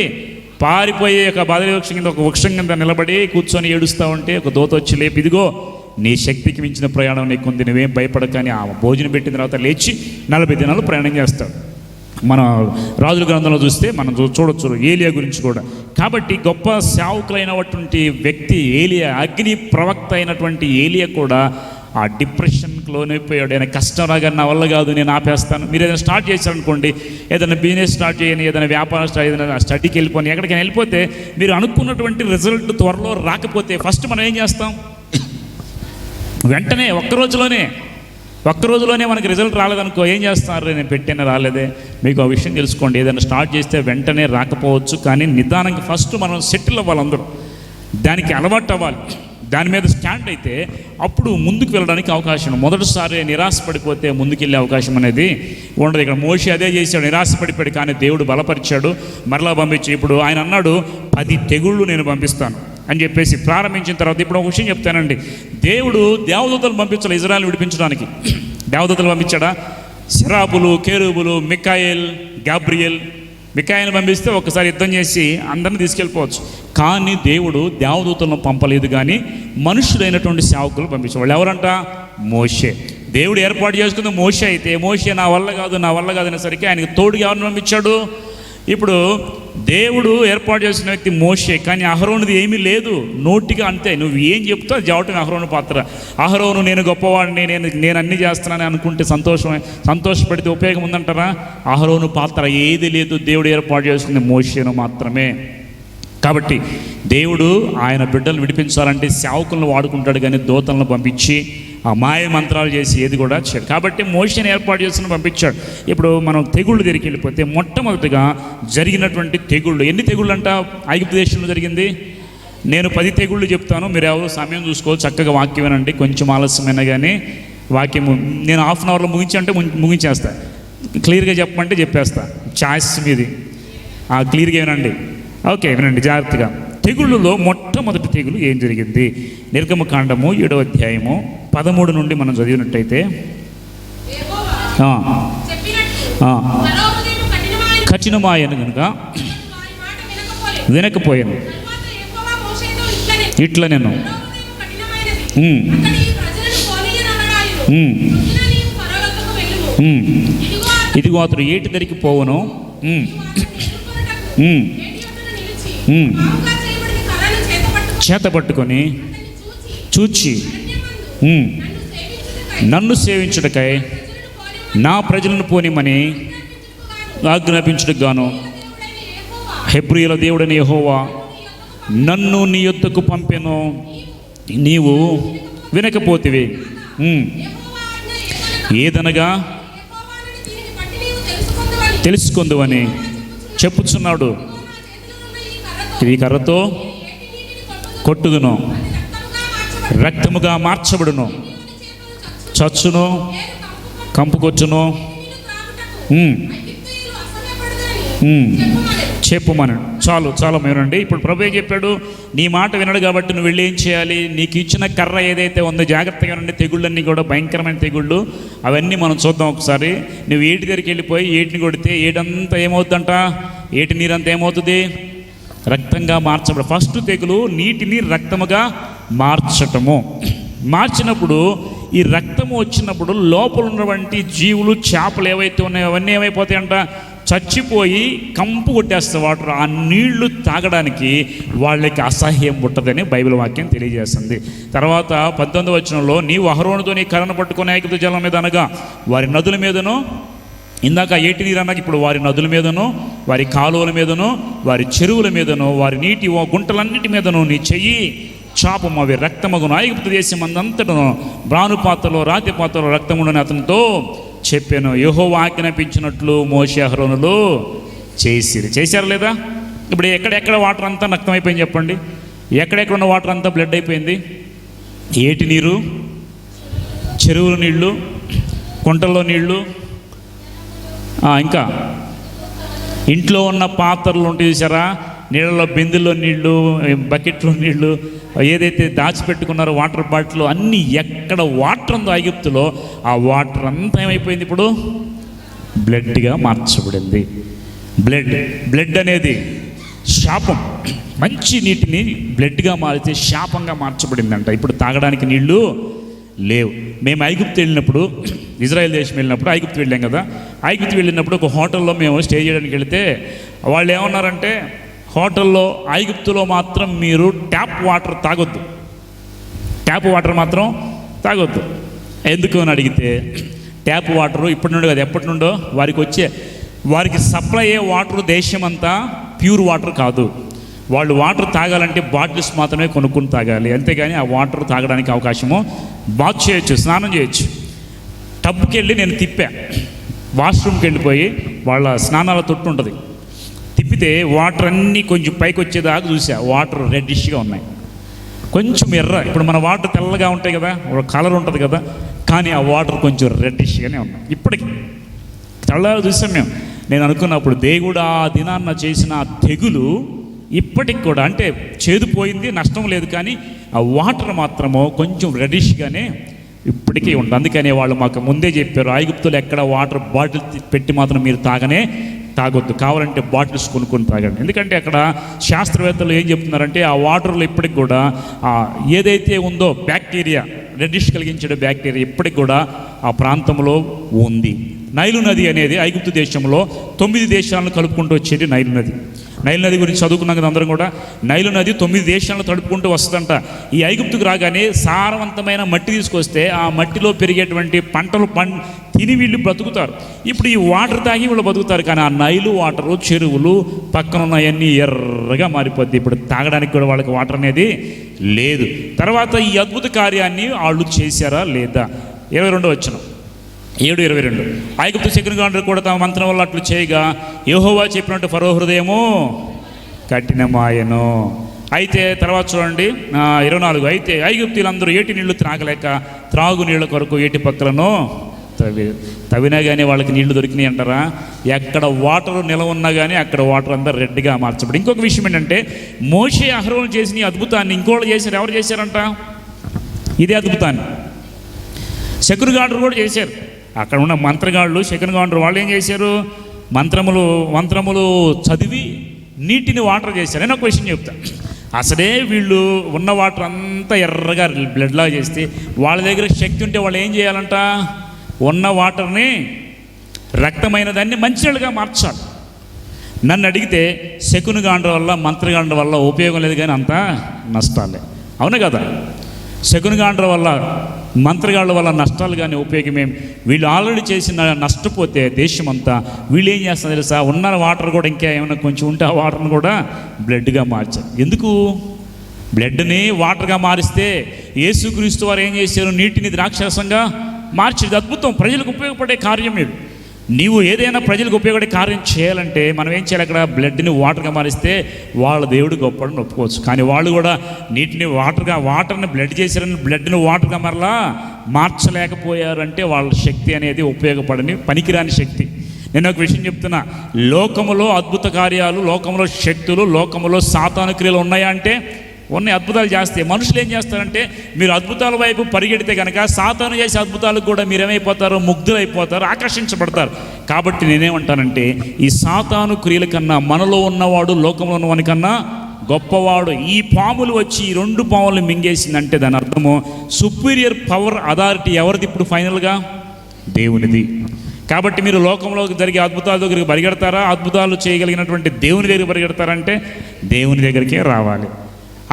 పారిపోయి ఒక బదరి వృక్షం కింద, ఒక వృక్షం కింద నిలబడి కూర్చొని ఏడుస్తూ ఉంటే ఒక దూత వచ్చి లేపి, ఇదిగో నీ శక్తికి మించిన ప్రయాణం నీకుంది, నువ్వేం భయపడకని ఆ భోజనం పెట్టిన తర్వాత లేచి 40 దినాలు ప్రయాణం చేస్తాడు. మన రాజుల గ్రంథంలో చూస్తే మనం చూడొచ్చు ఏలియా గురించి కూడా. కాబట్టి గొప్ప సేవకులైనటువంటి వ్యక్తి ఏలియా, అగ్ని ప్రవక్త అయినటువంటి ఏలియా కూడా ఆ డిప్రెషన్కి లోనైపోయాడు. ఆయన కష్టం రాగా నా వల్ల కాదు, నేను ఆపేస్తాను. మీరు ఏదైనా స్టార్ట్ చేశారనుకోండి, ఏదైనా బిజినెస్ స్టార్ట్ చేయని, ఏదైనా వ్యాపారం ఏదైనా స్టడీకి వెళ్ళిపోయి ఎక్కడికైనా వెళ్ళిపోతే మీరు అనుకున్నటువంటి రిజల్ట్ త్వరలో రాకపోతే ఫస్ట్ మనం ఏం చేస్తాం, వెంటనే ఒక్క రోజులోనే మనకి రిజల్ట్ రాలేదనుకో ఏం చేస్తున్నారు, నేను పెట్టిన రాలేదే. మీకు ఆ విషయం తెలుసుకోండి, ఏదైనా స్టార్ట్ చేస్తే వెంటనే రాకపోవచ్చు, కానీ నిదానంగా ఫస్ట్ మనం సెటిల్ అవ్వాలి, అందరూ దానికి అలవాటు అవ్వాలి, దాని మీద స్టాండ్ అయితే అప్పుడు ముందుకు వెళ్ళడానికి అవకాశం. మొదటిసారి నిరాశపడిపోతే ముందుకెళ్ళే అవకాశం అనేది ఉండదు. ఇక్కడ మోషే అదే చేశాడు, నిరాశపడిపోయాడు, కానీ దేవుడు బలపరిచాడు, మరలా పంపించి ఇప్పుడు ఆయన అన్నాడు 10 తెగుళ్ళు నేను పంపిస్తాను అని చెప్పేసి ప్రారంభించిన తర్వాత ఇప్పుడు ఒక విషయం చెప్తానండి. దేవుడు దేవదూతలు పంపించాలి ఇజ్రాయెల్ విడిపించడానికి. దేవదూతలు పంపించాడా? సెరాపులు, కేరూబులు, మికాయేల్, గాబ్రియల్. మికాయేల్ని పంపిస్తే ఒకసారి యుద్ధం చేసి అందరిని తీసుకెళ్ళిపోవచ్చు. కానీ దేవుడు దేవదూతలను పంపలేదు, కానీ మనుషులైనటువంటి సేవకులు పంపించేవాళ్ళు. ఎవరంట? మోషే. దేవుడు ఏర్పాటు చేసుకుంది మోషే. అయితే మోషే నా వల్ల కాదు అనేసరికి ఆయనకు తోడుగా ఎవరిని పంపించాడు? ఇప్పుడు దేవుడు ఏర్పాటు చేసిన వ్యక్తి మోషే, కానీ అహరోనుది ఏమీ లేదు, నోటిగా అంతే. నువ్వు ఏం చెప్తావు చెప్పటం అహరోను పాత్ర. అహరోను నేను గొప్పవాడిని, నేను అన్నీ చేస్తున్నానని అనుకుంటే సంతోషపడితే ఉపయోగం ఉందంటారా? అహరోను పాత్ర ఏది లేదు, దేవుడు ఏర్పాటు చేసుకుంది మోషేను మాత్రమే. కాబట్టి దేవుడు ఆయన బిడ్డలు విడిపించాలంటే సేవకులను వాడుకుంటాడు, కానీ దూతలను పంపించి ఆ మాయ మంత్రాలు చేసి ఏది కూడా చేయడు. కాబట్టి మోషేని ఏర్పాటు చేసిన పంపించాడు. ఇప్పుడు మనం తెగుళ్ళు తిరిగి వెళ్ళిపోతే మొట్టమొదటిగా జరిగినటువంటి తెగుళ్ళు, ఎన్ని తెగుళ్ళు అంట ఐగుప్తు దేశంలో జరిగింది? నేను 10 తెగుళ్ళు చెప్తాను, మీరు ఎవరు సమయం చూసుకోవాలి, చక్కగా వాక్యం వినండి. కొంచెం ఆలస్యమైనా కానీ వాక్యం నేను హాఫ్ అన్ అవర్లో అంటే ముగించేస్తా. క్లియర్గా చెప్పమంటే చెప్పేస్తా, ఛాయిస్ మీది. క్లియర్గా వినండి, ఓకే వినండి జాగ్రత్తగా. తెగుళ్ళలో మొట్టమొదటి తెగులు ఏం జరిగింది? నిర్గమకాండము 7వ అధ్యాయము 13 నుండి మనం చదివినట్టయితే, కఠినమాయను కనుక వినకపోయాను, ఇట్లా నేను ఇదిగో అతడు ఏటి దరికి పోవను, పాముగా చేయబడిన కర్రను చేత పట్టుకొని అతన్ని చూచి అరణ్యమందు నన్ను సేవించుటకై ప్రజలను పోనివ్వని నా ప్రజలను పోనిమని ఆజ్ఞాపించుటకు గాను దేవుడైన యెహోవా హెబ్రీయుల దేవుడైన యెహోవా నన్ను నీ యొద్దకు పంపెను, నీవు వినకపోతివి. యెహోవా ఆజ్ఞ ఏదనగా యెహోవానని దీనిని బట్టి నీవు తెలుసుకొందువని తెలుసుకొందువని చెప్పుచున్నాడు. నా చేతిలో ఉన్న ఈ కర్రతో ఈ కర్రతో ఏటి నీటిని కొట్టుదును, రక్తముగా మార్చబడి రక్తముగా మార్చబడును, చచ్చును, నేను కంపుకొచ్చును. నీళ్ళు త్రాగుటకు ఐగుప్తీయులు అసహ్యపడుదురని చెప్పుమని. చాలా మేనండి. ఇప్పుడు ప్రభు ఏం చెప్పాడు? నీ మాట వినడు కాబట్టి నువ్వు వెళ్ళి ఏం చేయాలి? నీకు ఇచ్చిన కర్ర ఏదైతే ఉందో జాగ్రత్తగా ఉండి, తెగుళ్ళన్నీ కూడా భయంకరమైన తెగుళ్ళు, అవన్నీ మనం చూద్దాం ఒకసారి. నువ్వు ఏటి దగ్గరికి వెళ్ళిపోయి ఏటిని కొడితే ఏటంతా ఏమవుతుందంట? ఏటి నీరంతా ఏమవుతుంది? రక్తంగా మార్చబడు. ఫస్ట్ తెగులు నీటిని రక్తముగా మార్చటము. మార్చినప్పుడు ఈ రక్తము వచ్చినప్పుడు లోపల ఉన్నటువంటి జీవులు, చేపలు ఏవైతే ఉన్నాయో అవన్నీ ఏమైపోతాయంట? చచ్చిపోయి కంపు కొట్టేస్తాయి వాటర్. ఆ నీళ్లు తాగడానికి వాళ్ళకి అసహ్యం పుట్టదని బైబిల్ వాక్యం తెలియజేస్తుంది. తర్వాత 19వ వచనంలో, నీవు అహరోనుతో నీ కర్రను పట్టుకొని ఐగుప్తు జలం మీద అనగా వారి నదుల మీదను, ఇందాక ఏటి నీరు అన్నాక ఇప్పుడు వారి నదుల మీదను, వారి కాలువల మీదను, వారి చెరువుల మీదను, వారి నీటి గుంటలన్నిటి మీదను నీ చెయ్యి చాపము, అవి రక్తమగును. ఐగుప్తు దేశం అందంతటను బ్రాను పాత్రలో రాతి పాత్రలో రక్తముండని అతనితో చెప్పాను. యెహోవా ఆజ్ఞాపించినట్లు మోషే అహరోనులు చేశారు లేదా? ఇప్పుడు ఎక్కడెక్కడ వాటర్ అంతా రక్తం అయిపోయింది చెప్పండి. ఎక్కడెక్కడ ఉన్న వాటర్ అంతా బ్లడ్ అయిపోయింది. ఏటి నీరు, చెరువుల నీళ్ళు, కుంటల్లో నీళ్ళు, ఇంకా ఇంట్లో ఉన్న పాత్రలు ఉంటాయి చూసారా, నీళ్ళలో బిందెల్లో నీళ్ళు, బకెట్లో నీళ్ళు, ఏదైతే దాచిపెట్టుకున్నారో వాటర్ బాటిల్ అన్నీ, ఎక్కడ వాటర్ ఉందో ఐగుప్తులో ఆ వాటర్ అంతా ఏమైపోయింది? ఇప్పుడు బ్లడ్గా మార్చబడింది. బ్లడ్ అనేది శాపం. మంచి నీటిని బ్లడ్గా మారితే శాపంగా మార్చబడిందంట. ఇప్పుడు తాగడానికి నీళ్ళు లేవు. మేము ఐగుప్తు వెళ్ళినప్పుడు, ఇజ్రాయెల్ దేశం వెళ్ళినప్పుడు ఐగుప్తు వెళ్ళాం కదా. ఐగుప్తు వెళ్ళినప్పుడు ఒక హోటల్లో మేము స్టే చేయడానికి వెళితే వాళ్ళు ఏమన్నారంటే, హోటల్లో ఐగుప్తులో మాత్రం మీరు ట్యాప్ వాటర్ తాగొద్దు, ట్యాప్ వాటర్ మాత్రం తాగొద్దు. ఎందుకు అని అడిగితే, ట్యాప్ వాటరు ఇప్పటి నుండి కాదు, ఎప్పటి నుండో వారికి సప్లై అయ్యే వాటర్ దేశమంతా ప్యూర్ వాటర్ కాదు. వాళ్ళు వాటర్ తాగాలంటే బాటిల్స్ మాత్రమే కొనుక్కుని తాగాలి, అంతేగాని ఆ వాటర్ తాగడానికి అవకాశము. బాత్ చేయొచ్చు, స్నానం చేయొచ్చు. టబ్కి వెళ్ళి నేను తిప్పా, వాష్రూమ్కి వెళ్ళిపోయి వాళ్ళ స్నానాల తొట్టు ఉంటుంది, తిప్పితే వాటర్ అన్నీ కొంచెం పైకి వచ్చేదాకా చూసా. వాటర్ రెడ్డిష్గా ఉన్నాయి, కొంచెం ఎర్ర. ఇప్పుడు మన వాటర్ తెల్లగా ఉంటాయి కదా, కలర్ ఉంటుంది కదా, కానీ ఆ వాటర్ కొంచెం రెడ్డిష్గానే ఉన్నాయి. ఇప్పటికి తెల్లగా చూసాం మేము. నేను అనుకున్నప్పుడు దేవుడు ఆ దినాన్న చేసిన ఆ తెగులు ఇప్పటికి కూడా, అంటే చేదుపోయింది, నష్టం లేదు, కానీ ఆ వాటర్ మాత్రము కొంచెం రెడ్డిష్గానే ఇప్పటికీ ఉంటుంది. అందుకనే వాళ్ళు మాకు ముందే చెప్పారు, ఐగుప్తులు ఎక్కడ వాటర్ బాటిల్ పెట్టి మాత్రం మీరు తాగొద్దు, కావాలంటే బాటిల్స్ కొనుక్కొని తాగండి. ఎందుకంటే అక్కడ శాస్త్రవేత్తలు ఏం చెప్తున్నారంటే, ఆ వాటర్లో ఇప్పటికి కూడా ఏదైతే ఉందో బ్యాక్టీరియా, రెడ్డిష్ కలిగించే బ్యాక్టీరియా ఇప్పటికి కూడా ఆ ప్రాంతంలో ఉంది. నైలు నది అనేది ఐగుప్తు దేశంలో 9 దేశాలను కలుపుకుంటూ వచ్చేది నైలు నది. నైలు నది గురించి చదువుకున్నాం కదా అందరం కూడా. నైలు నది 9 దేశాలను తడుపుకుంటూ వస్తుందంట. ఈ ఐగుప్తుకు రాగానే సారవంతమైన మట్టి తీసుకొస్తే ఆ మట్టిలో పెరిగేటువంటి పంటలు తిని వీళ్ళు బ్రతుకుతారు. ఇప్పుడు ఈ వాటర్ తాగి వీళ్ళు బతుకుతారు, కానీ ఆ నైలు వాటరు, చెరువులు పక్కన ఉన్నాయన్నీ ఎర్రగా మారిపోద్ది. ఇప్పుడు తాగడానికి కూడా వాళ్ళకి వాటర్ అనేది లేదు. తర్వాత ఈ అద్భుత కార్యాన్ని వాళ్ళు చేశారా లేదా? 22వ వచనం, 7:22. ఐగుప్తు శకునగాండ్రు కూడా తమ మంత్రం వల్ల అట్లు చేయగా యెహోవా చెప్పినట్టు ఫరో హృదయము కఠినమాయెను. అయితే తర్వాత చూడండి 24. అయితే ఐగుప్తీయులందరూ ఏటి నీళ్లు త్రాగలేక త్రాగు నీళ్ళ కొరకు ఏటి పక్కలను తవ్వినా కానీ వాళ్ళకి నీళ్లు దొరికినాయి అంటారా? ఎక్కడ వాటర్ నిలవ ఉన్నా కానీ అక్కడ వాటర్ అంతా రెడ్గా మార్చబడి. ఇంకొక విషయం ఏంటంటే, మోషే అహరోను చేసిన ఈ అద్భుతాన్ని ఇంకోళ్ళు చేశారు. ఎవరు చేశారంట ఇదే అద్భుతాన్ని? శకునగాండ్రు కూడా చేశారు. అక్కడ ఉన్న మంత్రగాళ్ళు, శకునగాండ్రు వాళ్ళు ఏం చేశారు? మంత్రములు చదివి నీటిని వాటర్ చేశారు. నేను ఒక విషయం చెప్తా. అసలే వీళ్ళు ఉన్న వాటర్ అంతా ఎర్రగా బ్లడ్లా చేస్తే, వాళ్ళ దగ్గర శక్తి ఉంటే వాళ్ళు ఏం చేయాలంట? ఉన్న వాటర్ని, రక్తమైన దాన్ని మంచినీళ్ళుగా మార్చాలి. నన్ను అడిగితే శకునగాండ్ర వల్ల మంత్రగాండ్ర వల్ల ఉపయోగం లేదు, కానీ అంతా నష్టాలే. అవునా కదా? శకునగాండ్ర వల్ల మంత్రగాళ్ళ వల్ల నష్టాలు కానీ ఉపయోగమేమి? వీళ్ళు ఆల్రెడీ చేసిన నష్టపోతే దేశం అంతా వీళ్ళు ఏం చేస్తారు తెలుసా? ఉన్న వాటర్ కూడా ఇంకా ఏమైనా కొంచెం ఉంటే ఆ వాటర్ని కూడా బ్లడ్గా మార్చారు. ఎందుకు? బ్లడ్ని వాటర్గా మారిస్తే యేసుక్రీస్తు వారు ఏం చేశారు? నీటిని ద్రాక్షరసంగా మార్చేది అద్భుతం, ప్రజలకు ఉపయోగపడే కార్యం ఇది. నీవు ఏదైనా ప్రజలకు ఉపయోగపడే కార్యం చేయాలంటే మనం ఏం చేయాలి? అక్కడ బ్లడ్ని వాటర్గా మారిస్తే వాళ్ళ దేవుడు గొప్పని ఒప్పుకోవచ్చు. కానీ వాళ్ళు కూడా నీటిని వాటర్ని బ్లడ్ చేశారని బ్లడ్ని వాటర్గా మరలా మార్చలేకపోయారంటే వాళ్ళ శక్తి అనేది ఉపయోగపడని పనికిరాని శక్తి. నేను ఒక విషయం చెప్తున్నా, లోకములో అద్భుత కార్యాలు, లోకంలో శక్తులు, లోకంలో సాతాను క్రియలు ఉన్నాయా అంటే ఉన్నాయి. అద్భుతాలు చేస్తే మనుషులు ఏం చేస్తారంటే, మీరు అద్భుతాల వైపు పరిగెడితే కనుక సాతాను చేసే అద్భుతాలకు కూడా మీరేమైపోతారు? ముగ్ధులైపోతారు, ఆకర్షించబడతారు. కాబట్టి నేనేమంటానంటే, ఈ సాతాను క్రియల కన్నా మనలో ఉన్నవాడు లోకంలో ఉన్నవాని కన్నా గొప్పవాడు. ఈ పాములు వచ్చి ఈ 2 పాములు మింగేసిందంటే దాని అర్థము సుపీరియర్ పవర్ అథారిటీ ఎవరిది ఇప్పుడు ఫైనల్గా? దేవునిది. కాబట్టి మీరు లోకంలో జరిగే అద్భుతాల దగ్గరికి పరిగెడతారా? అద్భుతాలు చేయగలిగినటువంటి దేవుని దగ్గరికి పరిగెడతారంటే దేవుని దగ్గరికే రావాలి.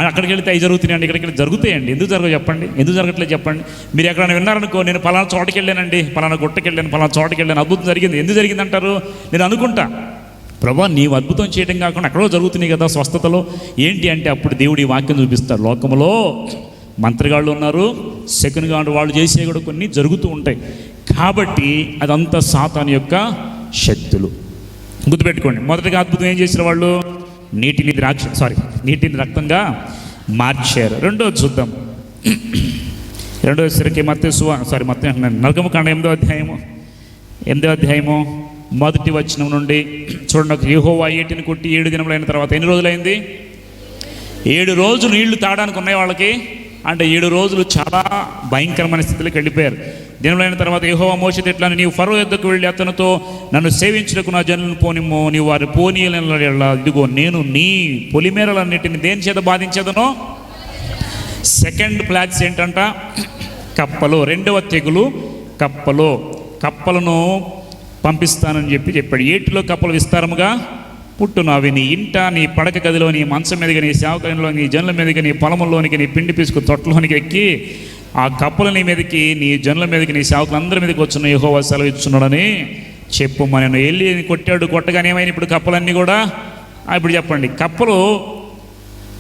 అక్కడికి వెళితే అవి జరుగుతున్నాయండి, ఇక్కడికి వెళ్ళి జరుగుతాయండి. ఎందుకు జరగవు చెప్పండి? ఎందుకు జరగట్లేదు చెప్పండి? మీరు ఎక్కడైనా విన్నారనుకో, నేను పలానా చోటకి వెళ్ళానండి, పలానా గుట్టకి వెళ్ళాను, పలానా చోటకి వెళ్ళాను, అద్భుతం జరిగింది. ఎందుకు జరిగిందంటారు? నేను అనుకుంటా, ప్రభా నీవు అద్భుతం చేయడం కాకుండా అక్కడో జరుగుతున్నాయి కదా స్వస్థతలో. ఏంటి అంటే అప్పుడు దేవుడు ఈ వాక్యం చూపిస్తారు. లోకంలో మంత్రగాళ్ళు ఉన్నారు, శకునగాళ్ళు వాళ్ళు చేసే కూడా కొన్ని జరుగుతూ ఉంటాయి. కాబట్టి అదంతా సాతాను యొక్క శక్తులు. గుర్తుపెట్టుకోండి, మొదటిగా అద్భుతం ఏం చేసిన వాళ్ళు? నీటిని రక్తంగా మార్చారు. రెండోది చూద్దాం. రెండోసరికి నరకము కాండ 8వ అధ్యాయము మొదటి వచనం నుండి చూడండి. యెహోవా ఏటిని కొట్టి 7 దినములైన తర్వాత ఎన్ని రోజులైంది? 7 రోజులు నీళ్లు తాగడానికి ఉన్నాయి వాళ్ళకి. అంటే 7 రోజులు చాలా భయంకరమైన స్థితిలోకి వెళ్ళిపోయారు. దినములైన తర్వాత యెహోవా మోషేతో ఇట్లా, నీవు ఫరో యొద్దకు వెళ్ళి అతనితో, నన్ను సేవించుటకు నా జనులను పోనిమ్ము, నీవు వారి పోనీయాల, ఇదిగో నేను నీ పొలిమేరలన్నిటిని దేని చేత బాధించేదనో. సెకండ్ ప్లాగ్స్ ఏంటంట? కప్పలు. 2వ తెగులు కప్పలను పంపిస్తానని చెప్పాడు. ఏటిలో కప్పలు విస్తారముగా పుట్టును, అవి నీ ఇంట, నీ పడక గదిలో, నీ మంచం మీదకి, నీ సేవకులలో, నీ జనుల మీదకి, నీ పొలంలోనికి, నీ పిండి పిసుకు తొట్టలోనికి ఎక్కి ఆ కప్పలు నీ మీదకి, నీ జనుల మీదకి, నీ సేవకులందరి మీదకి వచ్చిన యెహోవా సెలవు ఇచ్చున్నాడని చెప్పు. మనం వెళ్ళి కొట్టాడు. కొట్టగానే ఏమైనా ఇప్పుడు కప్పలన్నీ కూడా ఇప్పుడు చెప్పండి. కప్పలు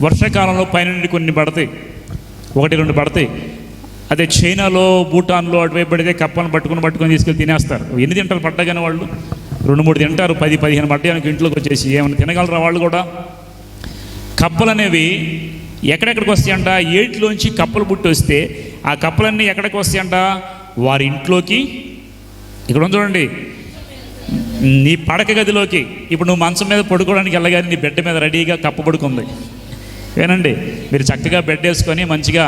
వర్షాకాలంలో పైనుండి కొన్ని పడతాయి, 1-2 పడతాయి. అదే చైనాలో, భూటాన్లో అటువైపు పడితే కప్పలను పట్టుకొని తీసుకెళ్ళి తినేస్తారు. ఎన్ని తింటారు పడ్డగానే వాళ్ళు? 2-3 తింటారు. 10-15 పడ్డానికి ఇంట్లోకి వచ్చేసి ఏమైనా తినగలరా వాళ్ళు కూడా? కప్పలు అనేవి ఎక్కడెక్కడికి వస్తాయంట? ఏటిలోంచి కప్పలు పుట్టి వస్తే ఆ కప్పలన్నీ ఎక్కడికి వస్తాయంట? వారి ఇంట్లోకి. ఇక్కడ చూడండి, నీ పడక గదిలోకి. ఇప్పుడు నువ్వు మంచం మీద పడుకోవడానికి వెళ్ళగానే నీ బెడ్ మీద రెడీగా కప్ప పడుకుంది. ఏనండి, మీరు చక్కగా బెడ్ వేసుకొని మంచిగా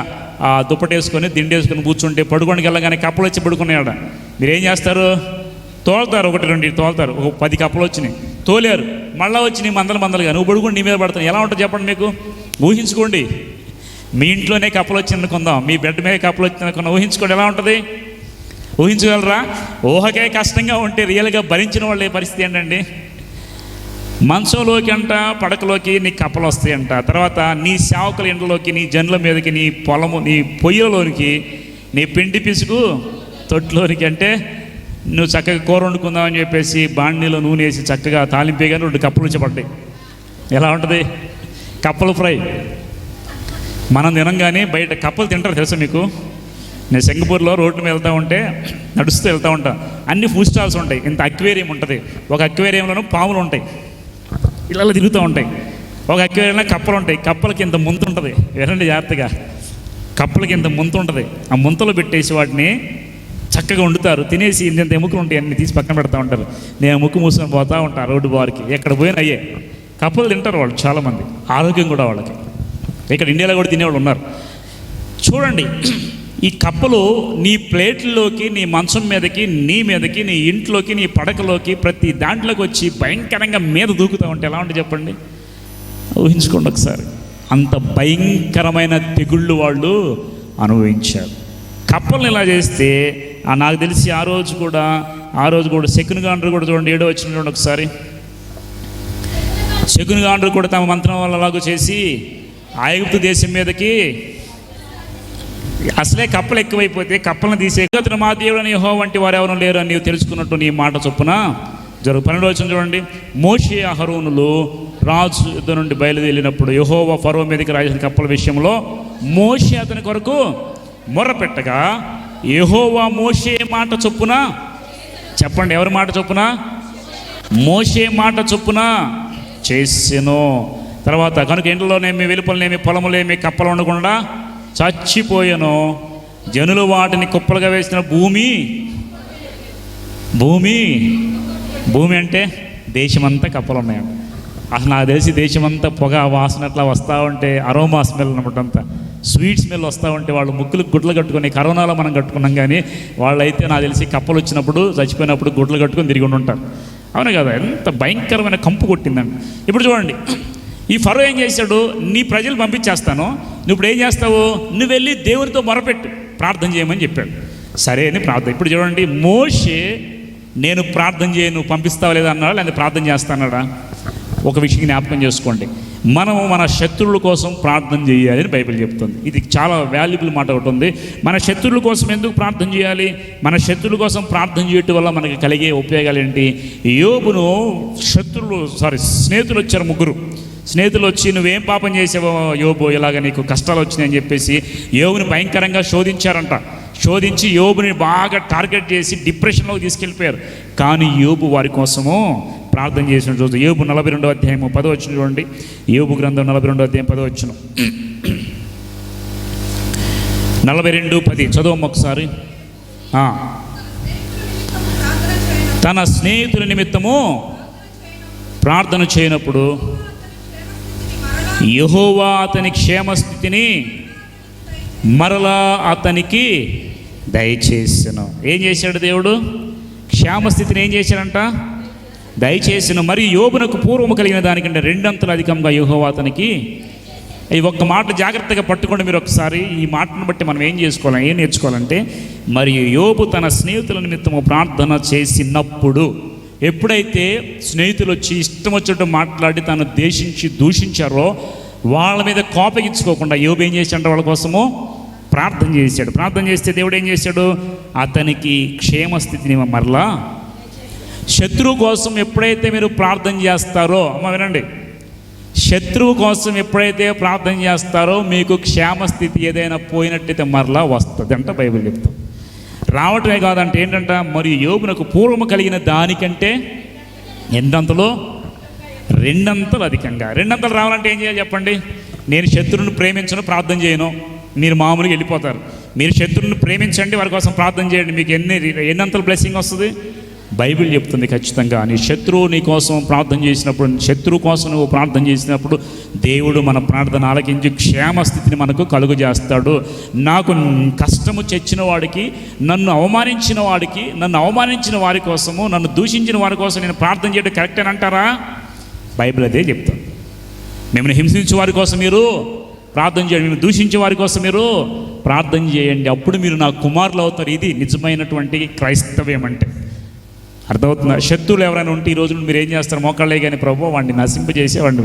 ఆ దుప్పటి వేసుకొని దిండి వేసుకొని కూర్చుంటే పడుకోవడానికి వెళ్ళగానే కప్పలు వచ్చి పడుకున్నాయట. మీరు ఏం చేస్తారు? తోలుతారు, 1-2 తోలుతారు. 10 కప్పలు వచ్చినాయి, తోలారు, మళ్ళీ వచ్చి నీ మందలుగా నువ్వు పడుకుని నీ మీద పడతాను. ఎలా ఉంటుంది చెప్పండి? మీకు ఊహించుకోండి. మీ ఇంట్లోనే కప్పలు వచ్చి అనుకుందాం, మీ బెడ్ మీద కప్పలు వచ్చి అనుకుందాం. ఊహించుకోండి ఎలా ఉంటుంది? ఊహించగలరా? ఊహకే కష్టంగా ఉంటే రియల్గా భరించిన వాళ్ళ పరిస్థితి ఏంటండి? మంచంలోకి అంట, పడకలోకి నీ కప్పలు వస్తాయంట. తర్వాత నీ సేవకుల ఇంట్లోకి, నీ జనుల మీదకి, నీ పొలము, నీ పొయ్యిలోనికి, నీ పిండి పిసుకు తొట్టులోనికి. అంటే నువ్వు చక్కగా కూర వండుకుందామని చెప్పేసి బాండీలో నూనె వేసి చక్కగా తాలింపేగానే 2 కప్పలు వచ్చి పడ్డాయి. ఎలా ఉంటుంది? కప్పలు ఫ్రై. మనం తినంగానే బయట కప్పలు తింటారు తెలుసా మీకు? నేను సింగపూర్లో రోడ్డు మీద నడుస్తూ వెళ్తూ ఉంటాను. అన్ని ఫుడ్ స్టాల్స్ ఉంటాయి. ఇంత అక్వేరియం ఉంటుంది. ఒక అక్వేరియంలోనూ పాములు ఉంటాయి, ఇలా తిరుగుతూ ఉంటాయి. ఒక అక్వేరియంలో కప్పలు ఉంటాయి. కప్పలకి ఇంత ముంత ఉంటుంది. వినండి జాగ్రత్తగా, కప్పలకి ఇంత ముంత ఉంటుంది. ఆ ముంతలో పెట్టేసి వాటిని చక్కగా వండుతారు. తినేసి ఇంత ఎముకలు ఉంటాయి, అన్ని తీసి పక్కన పెడతా ఉంటారు. నేను ముక్కు మూసుకొని పోతూ ఉంటాను రోడ్డు బారికి. ఎక్కడ పోయినా అయ్యే కప్పలు తింటారు వాళ్ళు చాలామంది. ఆరోగ్యం కూడా వాళ్ళకి. ఇక్కడ ఇండియాలో కూడా తినేవాళ్ళు ఉన్నారు. చూడండి, ఈ కప్పలు నీ ప్లేట్లలోకి, నీ మంచం మీదకి, నీ మీదకి, నీ ఇంట్లోకి, నీ పడకలోకి, ప్రతి దాంట్లోకి వచ్చి భయంకరంగా మీద దూకుతూ ఉంటే ఎలా ఉంటుంది చెప్పండి? ఊహించుకోండి ఒకసారి. అంత భయంకరమైన తెగుళ్ళు వాళ్ళు అనుభవించారు. కప్పలను ఇలా చేస్తే నాకు తెలిసి ఆ రోజు కూడా శకునగాండ్రు కూడా చూడండి 7వ వచనం చూడండి ఒకసారి. శకునగాండ్రు కూడా తమ మంత్రం వల్ల అలాగూ చేసి ఐగుప్తు దేశం మీదకి అసలే కప్పలు ఎక్కువైపోతే కప్పలను తీసే అతను మా దేవుడని యెహోవా వంటి వారు ఎవరు లేరు అని నీవు తెలుసుకున్నట్టు నీ మాట చొప్పున జరుగు. 12వ వచనం చూడండి. మోషే అహరోనులు రాజు యుద్ధ నుండి బయలుదేరినప్పుడు యెహోవా ఫరో మీదకి రాసిన కప్పల విషయంలో మోషే అతని కొరకు మొర్రపెట్టగా యెహోవా మోషే మాట చొప్పున, చెప్పండి ఎవరి మాట చొప్పున? మోషే మాట చొప్పున చేసెను. తర్వాత కనుక ఇంట్లోనేమి వెలుపలనేమి పొలములేమి కప్పలు ఉండకుండా చచ్చిపోయాను. జనులు వాటిని కుప్పలుగా వేసిన భూమి అంటే దేశమంతా కప్పలు ఉన్నాయండి. అసలు నాకు తెలిసి దేశమంతా పొగ వాసన అట్లా వస్తూ ఉంటే అరోమా స్మెల్ అనమాట, అంతా స్వీట్ స్మెల్ వస్తూ ఉంటే వాళ్ళు ముక్కులకు గుడ్లు కట్టుకొని, కరోనాలో మనం కట్టుకున్నాం కానీ వాళ్ళైతే నాకు తెలిసి కప్పలు వచ్చినప్పుడు చచ్చిపోయినప్పుడు గుడ్లు కట్టుకొని తిరిగి ఉంటారు. అవును కదా, ఎంత భయంకరమైన కంపు కొట్టిందండి. ఇప్పుడు చూడండి, ఈ ఫరో ఏం చేశాడు? నీ ప్రజలు పంపించేస్తాను, నువ్వు ఇప్పుడు ఏం చేస్తావు? నువ్వు వెళ్ళి దేవునితో మొరపెట్టు, ప్రార్థన చేయమని చెప్పాడు. సరే అని ప్రార్థన. ఇప్పుడు చూడండి, మోషే నేను ప్రార్థన చేయను పంపిస్తావా లేదా అన్నాడా, లేదా ప్రార్థన చేస్తానాడా? ఒక విషయం జ్ఞాపకం చేసుకోండి, మనము మన శత్రువుల కోసం ప్రార్థన చేయాలి అని బైబిల్ చెప్తుంది. ఇది చాలా వాల్యుబుల్ మాట ఒకటి ఉంది. మన శత్రువుల కోసం ఎందుకు ప్రార్థన చేయాలి? మన శత్రువుల కోసం ప్రార్థన చేయటం వల్ల మనకి కలిగే ఉపయోగాలు ఏంటి? యోబును స్నేహితులు వచ్చారు, 3 స్నేహితులు వచ్చి నువ్వేం పాపం చేసావో యోబు, ఇలాగ నీకు కష్టాలు వచ్చినాయని చెప్పేసి యోబుని భయంకరంగా శోధించారంట. శోధించి యోబుని బాగా టార్గెట్ చేసి డిప్రెషన్లోకి తీసుకెళ్ళిపోయారు. కానీ యోబు వారి కోసము ప్రార్థన చేసిన రోజు. యోబు 42వ అధ్యాయం 10వ వచనం చూడండి. యోబు గ్రంథం 42వ అధ్యాయం 10వ వచనం. 42:10 చదవమ్మ ఒకసారి. తన స్నేహితుల నిమిత్తము ప్రార్థన చేయనప్పుడు యెహోవా అతని క్షేమస్థితిని మరలా అతనికి దయచేసెను. ఏం చేశాడు దేవుడు? క్షేమస్థితిని ఏం చేశాడంట? దయచేసెను. మరి యోబునకు పూర్వము కలిగిన దానికంటే 2 అంతలు అధికంగా యెహోవా అతనికి. ఈ ఒక్క మాట జాగ్రత్తగా పట్టుకోండి మీరు ఒకసారి. ఈ మాటను బట్టి మనం ఏం చేసుకోవాలి, ఏం నేర్చుకోవాలంటే, మరియు యోబు తన స్నేహితుల నిమిత్తము ప్రార్థన చేసినప్పుడు, ఎప్పుడైతే స్నేహితులు వచ్చి ఇష్టం వచ్చినట్టు మాట్లాడి తను దూషించారో వాళ్ళ మీద కోపగించుకోకుండా యోబు ఏం చేశాడంటే వాళ్ళ కోసము ప్రార్థన చేశాడు. ప్రార్థన చేస్తే దేవుడు ఏం చేశాడు? అతనికి క్షేమస్థితిని మరలా. శత్రువు కోసం ఎప్పుడైతే మీరు ప్రార్థన చేస్తారో, అమ్మ వినండి, శత్రువు కోసం ఎప్పుడైతే ప్రార్థన చేస్తారో మీకు క్షేమస్థితి ఏదైనా పోయినట్టయితే మరలా వస్తుంది అంట బైబిల్ చెప్తాం. రావటమే కాదంటే ఏంటంట, మరియు యోబునకు పూర్వము కలిగిన దానికంటే ఎంతంతలో 2 అంతలు అధికంగా. 2 అంతలు రావాలంటే ఏం చేయాలి చెప్పండి? నేను శత్రువుని ప్రేమించను, ప్రార్థన చేయను, మీరు మామూలుగా వెళ్ళిపోతారు. మీరు శత్రువుని ప్రేమించండి, వారి కోసం ప్రార్థన చేయండి, మీకు ఎన్ని అంతలు బ్లెస్సింగ్ వస్తుంది? బైబిల్ చెప్తుంది ఖచ్చితంగా. నీ శత్రువు నీ కోసం ప్రార్థన చేసినప్పుడు, శత్రువు కోసం నువ్వు ప్రార్థన చేసినప్పుడు దేవుడు మన ప్రార్థన ఆలకించి క్షేమస్థితిని మనకు కలుగు చేస్తాడు. నాకు కష్టము తెచ్చిన వాడికి, నన్ను అవమానించిన వారి కోసము, నన్ను దూషించిన వారి కోసం నేను ప్రార్థన చేయడం కరెక్ట్ అని అంటారా? బైబిల్ అదే చెప్తాను. మిమ్మల్ని హింసించే వారి కోసం మీరు ప్రార్థన చేయండి, మిమ్మల్ని దూషించే వారి కోసం మీరు ప్రార్థన చేయండి, అప్పుడు మీరు నా కుమారులు అవుతారు. ఇది నిజమైనటువంటి క్రైస్తవ్యం అంటే. అర్థమవుతుందా? శత్రువులు ఎవరైనా ఉంటే ఈ రోజున మీరు ఏం చేస్తారు? మోకాళ్ళే కానీ ప్రభు వాడిని నశింపజేసే, వాడిని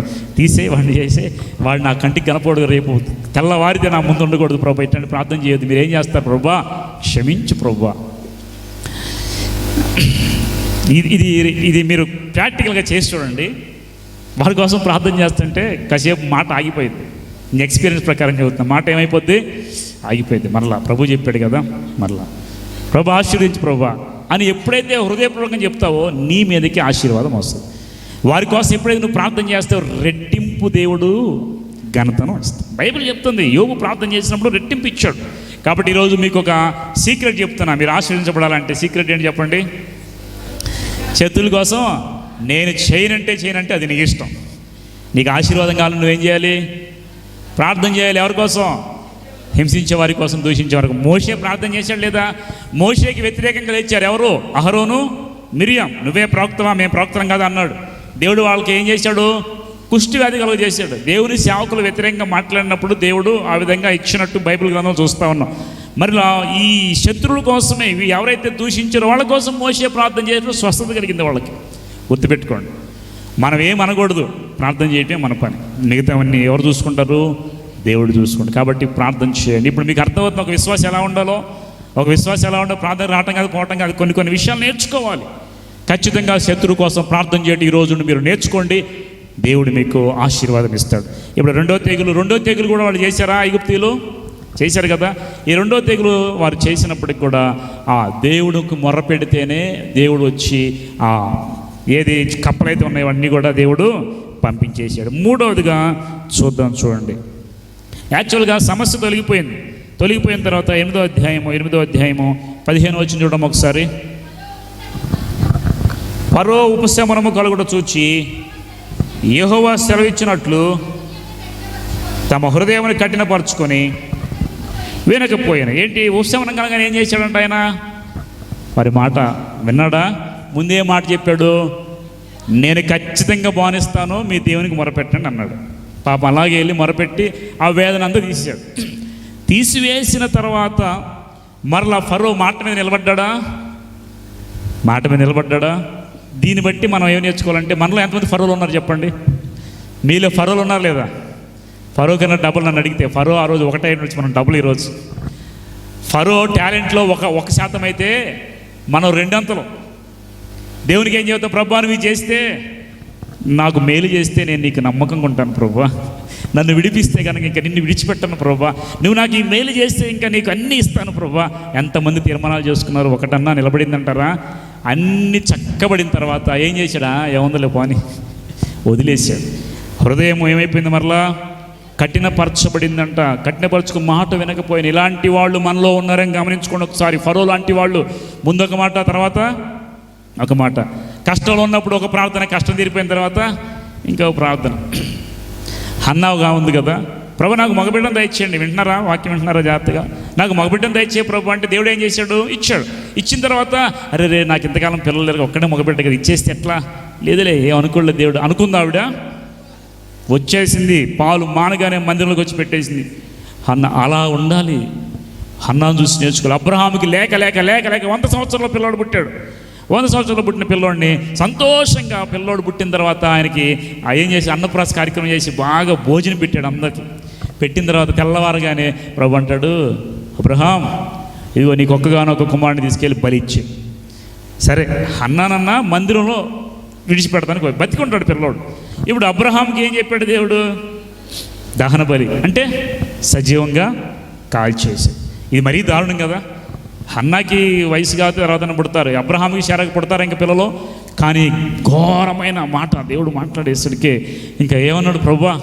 వాడిని చేసే, వాడు నా కంటికి కనపడదు, రేపు తెల్లవారితే నా ముందు ఉండకూడదు ప్రభు, ఇట్లాంటి ప్రార్థన చేయొద్దు. మీరు ఏం చేస్తారు? ప్రభా క్షమించు ప్రభా. ఇది మీరు ప్రాక్టికల్గా చేసి చూడండి. వారి కోసం ప్రార్థన చేస్తుంటే కాసేపు మాట ఆగిపోయింది. ఎక్స్పీరియన్స్ ప్రకారం చెబుతున్నా, మాట ఏమైపోద్ది? ఆగిపోయింది. మరలా ప్రభు చెప్పాడు కదా, మరలా ప్రభు ఆశీర్వదించు ప్రభా అని ఎప్పుడైతే హృదయపూర్వకంగా చెప్తావో నీ మీదకి ఆశీర్వాదం వస్తుంది. వారి కోసం ఎప్పుడైతే నువ్వు ప్రార్థన చేస్తావో రెట్టింపు దేవుడు ఘనతను వస్తుంది. బైబిల్ చెప్తుంది యోబు ప్రార్థన చేసినప్పుడు రెట్టింపు ఇచ్చాడు. కాబట్టి ఈరోజు మీకు ఒక సీక్రెట్ చెప్తున్నా, మీరు ఆశీర్వదించబడాలంటే సీక్రెట్ ఏంటి చెప్పండి? శత్రువుల కోసం నేను చేయనంటే అది నీ ఇష్టం. నీకు ఆశీర్వాదం కావాలని నువ్వేం చేయాలి? ప్రార్థన చేయాలి. ఎవరి కోసం? హింసించే వారి కోసం, దూషించే వారికి. మోషే ప్రార్థన చేశాడు లేదా? మోషేకి వ్యతిరేకంగా లేచారు ఎవరు? అహరోను, మిరియాం. నువ్వే ప్రవక్తవా, మేము ప్రవక్తం కదా అన్నాడు. దేవుడు వాళ్ళకి ఏం చేశాడు? కుష్టి వ్యాధి కలుగ చేశాడు. దేవుని సేవకులు వ్యతిరేకంగా మాట్లాడినప్పుడు దేవుడు ఆ విధంగా ఇచ్చినట్టు బైబిల్ గ్రంథం చూస్తూ ఉన్నాం. మరి ఈ శత్రువుల కోసమే, ఇవి ఎవరైతే దూషించారో వాళ్ళ కోసం మోషే ప్రార్థన చేసినప్పుడు స్వస్థత కలిగింది వాళ్ళకి. గుర్తుపెట్టుకోండి, మనం ఏం అనకూడదు. ప్రార్థన చేయటమే మన పని. మిగతావన్నీ ఎవరు చూసుకుంటారు? దేవుడు చూసుకుంటారు. కాబట్టి ప్రార్థన చేయండి. ఇప్పుడు మీకు అర్థమవుతుంది ఒక విశ్వాసం ఎలా ఉండాలో. ఒక విశ్వాసం ఎలా ఉండాలో, ప్రార్థన రావటం కాదు పోవటం కాదు, కొన్ని విషయాలు నేర్చుకోవాలి. ఖచ్చితంగా శత్రువు కోసం ప్రార్థన చేయడం ఈ రోజు నుండి మీరు నేర్చుకోండి. దేవుడు మీకు ఆశీర్వాదం ఇస్తాడు. ఇప్పుడు రెండో తెగులు కూడా వాళ్ళు చేశారా? ఐగుప్తీయులు చేశారు కదా. ఈ రెండో తెగులు వారు చేసినప్పటికి కూడా ఆ దేవుడికి మొర్ర పెడితేనే దేవుడు వచ్చి ఏది కప్పలైతే ఉన్నాయో అన్నీ కూడా దేవుడు పంపించేశాడు. మూడవదిగా చూడండి. యాక్చువల్గా సమస్య తొలగిపోయిన తర్వాత 8వ అధ్యాయము 15 వచ్చిన చూడడం ఒకసారి. ఫరో ఉపశమనము కలుగుట చూచి యెహోవా సెలవిచ్చినట్లు తమ హృదయముని కఠినపరుచుకొని వినకపోయాను. ఏంటి ఉపశమనం కలగానే ఏం చేశాడంట ఆయన? వారి మాట విన్నాడా? ముందే మాట చెప్పాడు, నేను ఖచ్చితంగా బానిస్తాను, మీ దేవునికి మొరపెట్టండి అన్నాడు. పాపం అలాగే వెళ్ళి మొరపెట్టి ఆ వేదన అంతా తీసాడు. తీసివేసిన తర్వాత మరలా ఫరో మాట మీద నిలబడ్డా? దీన్ని బట్టి మనం ఏం నేర్చుకోవాలంటే, మనలో ఎంతమంది ఫరోలు ఉన్నారు చెప్పండి? మీలో ఫరోలు ఉన్నారు లేదా? ఫరో కన్నా డబుల్ నన్ను అడిగితే. ఫరో ఆ రోజు 1 నుంచి మనం డబుల్ ఈరోజు. ఫరో టాలెంట్లో 1% అయితే మనం 2 దేవునికి ఏం చెబుతాం? ప్రభా నువ్వు చేస్తే, నాకు మేలు చేస్తే నేను నీకు నమ్మకంగా ఉంటాను ప్రభా. నన్ను విడిపిస్తే కనుక ఇంకా నిన్ను విడిచిపెట్టను ప్రభా. నువ్వు నాకు ఈ మేలు చేస్తే ఇంకా నీకు అన్నీ ఇస్తాను ప్రభా. ఎంతమంది తీర్మానాలు చేసుకున్నారు? ఒకటన్నా నిలబడిందంటారా? అన్నీ చక్కబడిన తర్వాత ఏం చేశాడా? ఏముందలే పోని వదిలేశాడు. హృదయం ఏమైపోయింది? మరలా కఠినపరచబడిందంట. కఠినపరచుకు మాట వినకపోయిన ఇలాంటి వాళ్ళు మనలో ఉన్నారని గమనించుకోండి ఒకసారి. ఫరో లాంటి వాళ్ళు ముందొక మాట, తర్వాత ఒక మాట. కష్టంలో ఉన్నప్పుడు ఒక ప్రార్థన, కష్టం తీరిపోయిన తర్వాత ఇంకో ప్రార్థన. హన్నావుగా ఉంది కదా, ప్రభు నాకు మగబిడ్డను దయచేయండి. వింటున్నారా? వాక్యం వింటున్నారా జాగ్రత్తగా? నాకు మగబిడ్డను దయచే ప్రభు అంటే దేవుడు ఏం చేశాడు? ఇచ్చాడు. ఇచ్చిన తర్వాత అరే నాకు ఇంతకాలం పిల్లలు లేరు, ఒక్కడే మగబిడ్డ కదా, ఇచ్చేస్తే ఎట్లా? లేదులే, ఏమనుకోలేదు దేవుడు. అనుకుంది ఆవిడ, వచ్చేసింది. పాలు మానగానే మందిరంలోకి వచ్చి పెట్టేసింది. అలా ఉండాలి. హన్నాను చూసి నేర్చుకోవాలి. అబ్రహాముకి లేక 100 సంవత్సరాల పిల్లోడు పుట్టాడు. 100 సంవత్సరాలు పుట్టిన పిల్లోడిని సంతోషంగా పిల్లోడు పుట్టిన తర్వాత ఆయనకి ఏం చేసి అన్నప్రాస కార్యక్రమం చేసి బాగా భోజనం పెట్టాడు అందరికి. పెట్టిన తర్వాత తెల్లవారుగానే ప్రభు అంటాడు, అబ్రహాం ఇదిగో నీకు ఒక్కగానొక్క కుమారుడిని తీసుకెళ్ళి బలి ఇచ్చి. సరే అన్నానన్నా మందిరంలో విడిచిపెడతానికి బతికుంటాడు పిల్లోడు. ఇప్పుడు అబ్రహాంకి ఏం చెప్పాడు దేవుడు? దహన బలి అంటే సజీవంగా కాల్చేసి. ఇది మరీ దారుణం కదా. హన్నాకి వయసు కాదు, తర్వాత పుడతారు. అబ్రహాంకి షారాకి పుడతారు ఇంకా పిల్లలు. కానీ ఘోరమైన మాట దేవుడు మాట్లాడేసరికి ఇంకా ఏమన్నాడు? ప్రభువా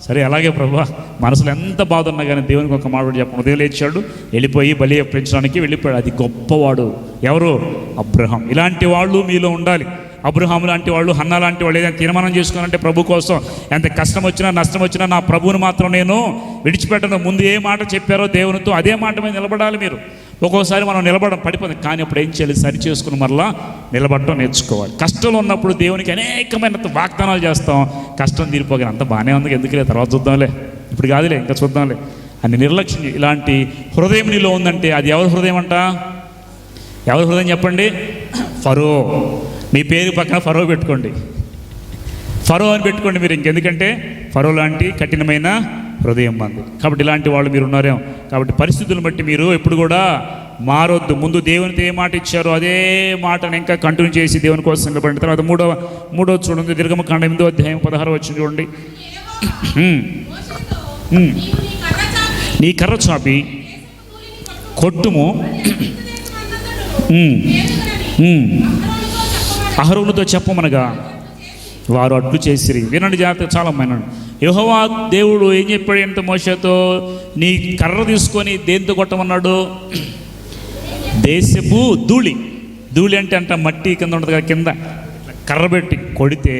సరే అలాగే ప్రభువా, మనసులో ఎంత బాధ ఉన్నా కానీ దేవునికి ఒక మాట చెప్పండి. ఉదయం లేచాడు, వెళ్ళిపోయి బలి అర్పించడానికి వెళ్ళిపోయాడు. అది గొప్పవాడు ఎవరు? అబ్రహాం. ఇలాంటి వాళ్ళు మీలో ఉండాలి. అబ్రహాం లాంటి వాళ్ళు, హన్నా లాంటి వాళ్ళు ఏదైనా తీర్మానం చేసుకోవాలంటే ప్రభు కోసం ఎంత కష్టం వచ్చినా నష్టం వచ్చినా నా ప్రభువుని మాత్రం నేను విడిచిపెట్టను. ముందు ఏ మాట చెప్పారో దేవునితో అదే మాట మీద నిలబడాలి మీరు. ఒక్కోసారి మనం నిలబడడం పడిపోతుంది, కానీ అప్పుడు ఏం చేయాలి? సరి చేసుకుని మరలా నిలబడటం నేర్చుకోవాలి. కష్టంలో ఉన్నప్పుడు దేవునికి అనేకమైన వాగ్దానాలు చేస్తాం. కష్టం తీరిపోగానే అంత బాగానే ఉంది, ఎందుకులే తర్వాత చూద్దాంలే, ఇప్పుడు కాదులే ఇంకా చూద్దాంలే అని నిర్లక్ష్యం. ఇలాంటి హృదయం నీలో ఉందంటే అది ఎవరి హృదయం అంట? ఎవరి హృదయం చెప్పండి? ఫరో. మీ పేరు పక్కన ఫరో పెట్టుకోండి, ఫరో అని పెట్టుకోండి మీరు. ఇంకెందుకంటే ఫరో లాంటి కఠినమైన హృదయం మంది. కాబట్టి ఇలాంటి వాళ్ళు మీరు ఉన్నారేమో. కాబట్టి పరిస్థితులను బట్టి మీరు ఎప్పుడు కూడా మారొద్దు. ముందు దేవునితో ఏ మాట ఇచ్చారో అదే మాటను ఇంకా కంటిన్యూ చేసి దేవుని కోసం నిలబడిన తర్వాత మూడవ చూడండి, నిర్గమకాండం 8వ అధ్యాయం 16 వచ్చింది చూడండి. నీ కర్ర చాపి కొట్టుము, అహరోనుతో చెప్పమనగా వారు అట్లు చేసిరి. వినండి జాగ్రత్త, చాలా వినండి. యెహోవా దేవుడు ఏం చెప్పాడు అంటే మోషేతో, నీ కర్ర తీసుకొని దేంతో కొట్టమన్నాడు? దేశపు ధూళి అంటే మట్టి కింద ఉంటుంది కదా, కింద కర్ర పెట్టి కొడితే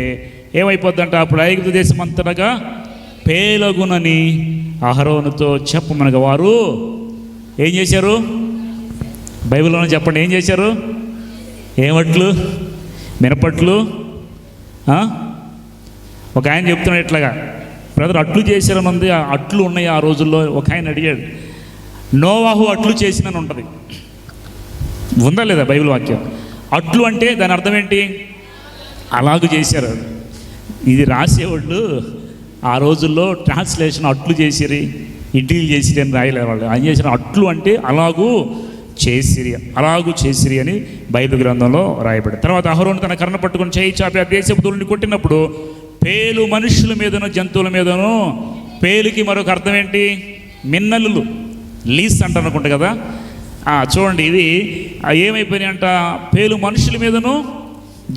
ఏమైపోద్దంట? అప్పుడు ఐగుప్తు దేశం అంతటగా పేలగునని అహరోనుతో చెప్పమనగా వారు ఏం చేశారు? బైబిల్లోనే చెప్పండి, ఏం చేశారు? ఏమట్లు? మినపట్లు. ఒక ఆయన చెప్తున్నాడు ఇట్లాగా, బ్రదర్ అట్లు చేశారని ఉంది, అట్లు ఉన్నాయి ఆ రోజుల్లో. ఒక ఆయన అడిగాడు, నోవాహు అట్లు చేసినని ఉంటుంది, ఉందా లేదా బైబిల్ వాక్యం? అట్లు అంటే దాని అర్థం ఏంటి? అలాగూ చేశారు. ఇది రాసేవాళ్ళు ఆ రోజుల్లో ట్రాన్స్లేషన్ అట్లు చేసిరి, ఇడ్లీలు చేసిరి అని రాయలేదు వాళ్ళు. ఆయన చేసిన అట్లు అంటే అలాగూ చేసిరి అని బైబిల్ గ్రంథంలో రాయబడి. తర్వాత అహరోను తన కర్ణ పట్టుకొని చేయి చాపి ఆ దేశపు ధూళిని కొట్టినప్పుడు పేలు మనుషుల మీదనో జంతువుల మీదనో, పేలుకి మరొక అర్థం ఏంటి? మిన్నలు, లీస్ అంట అనుకుంటా కదా. చూడండి, ఇది ఏమైపోయినాయి అంట, పేలు మనుషుల మీదను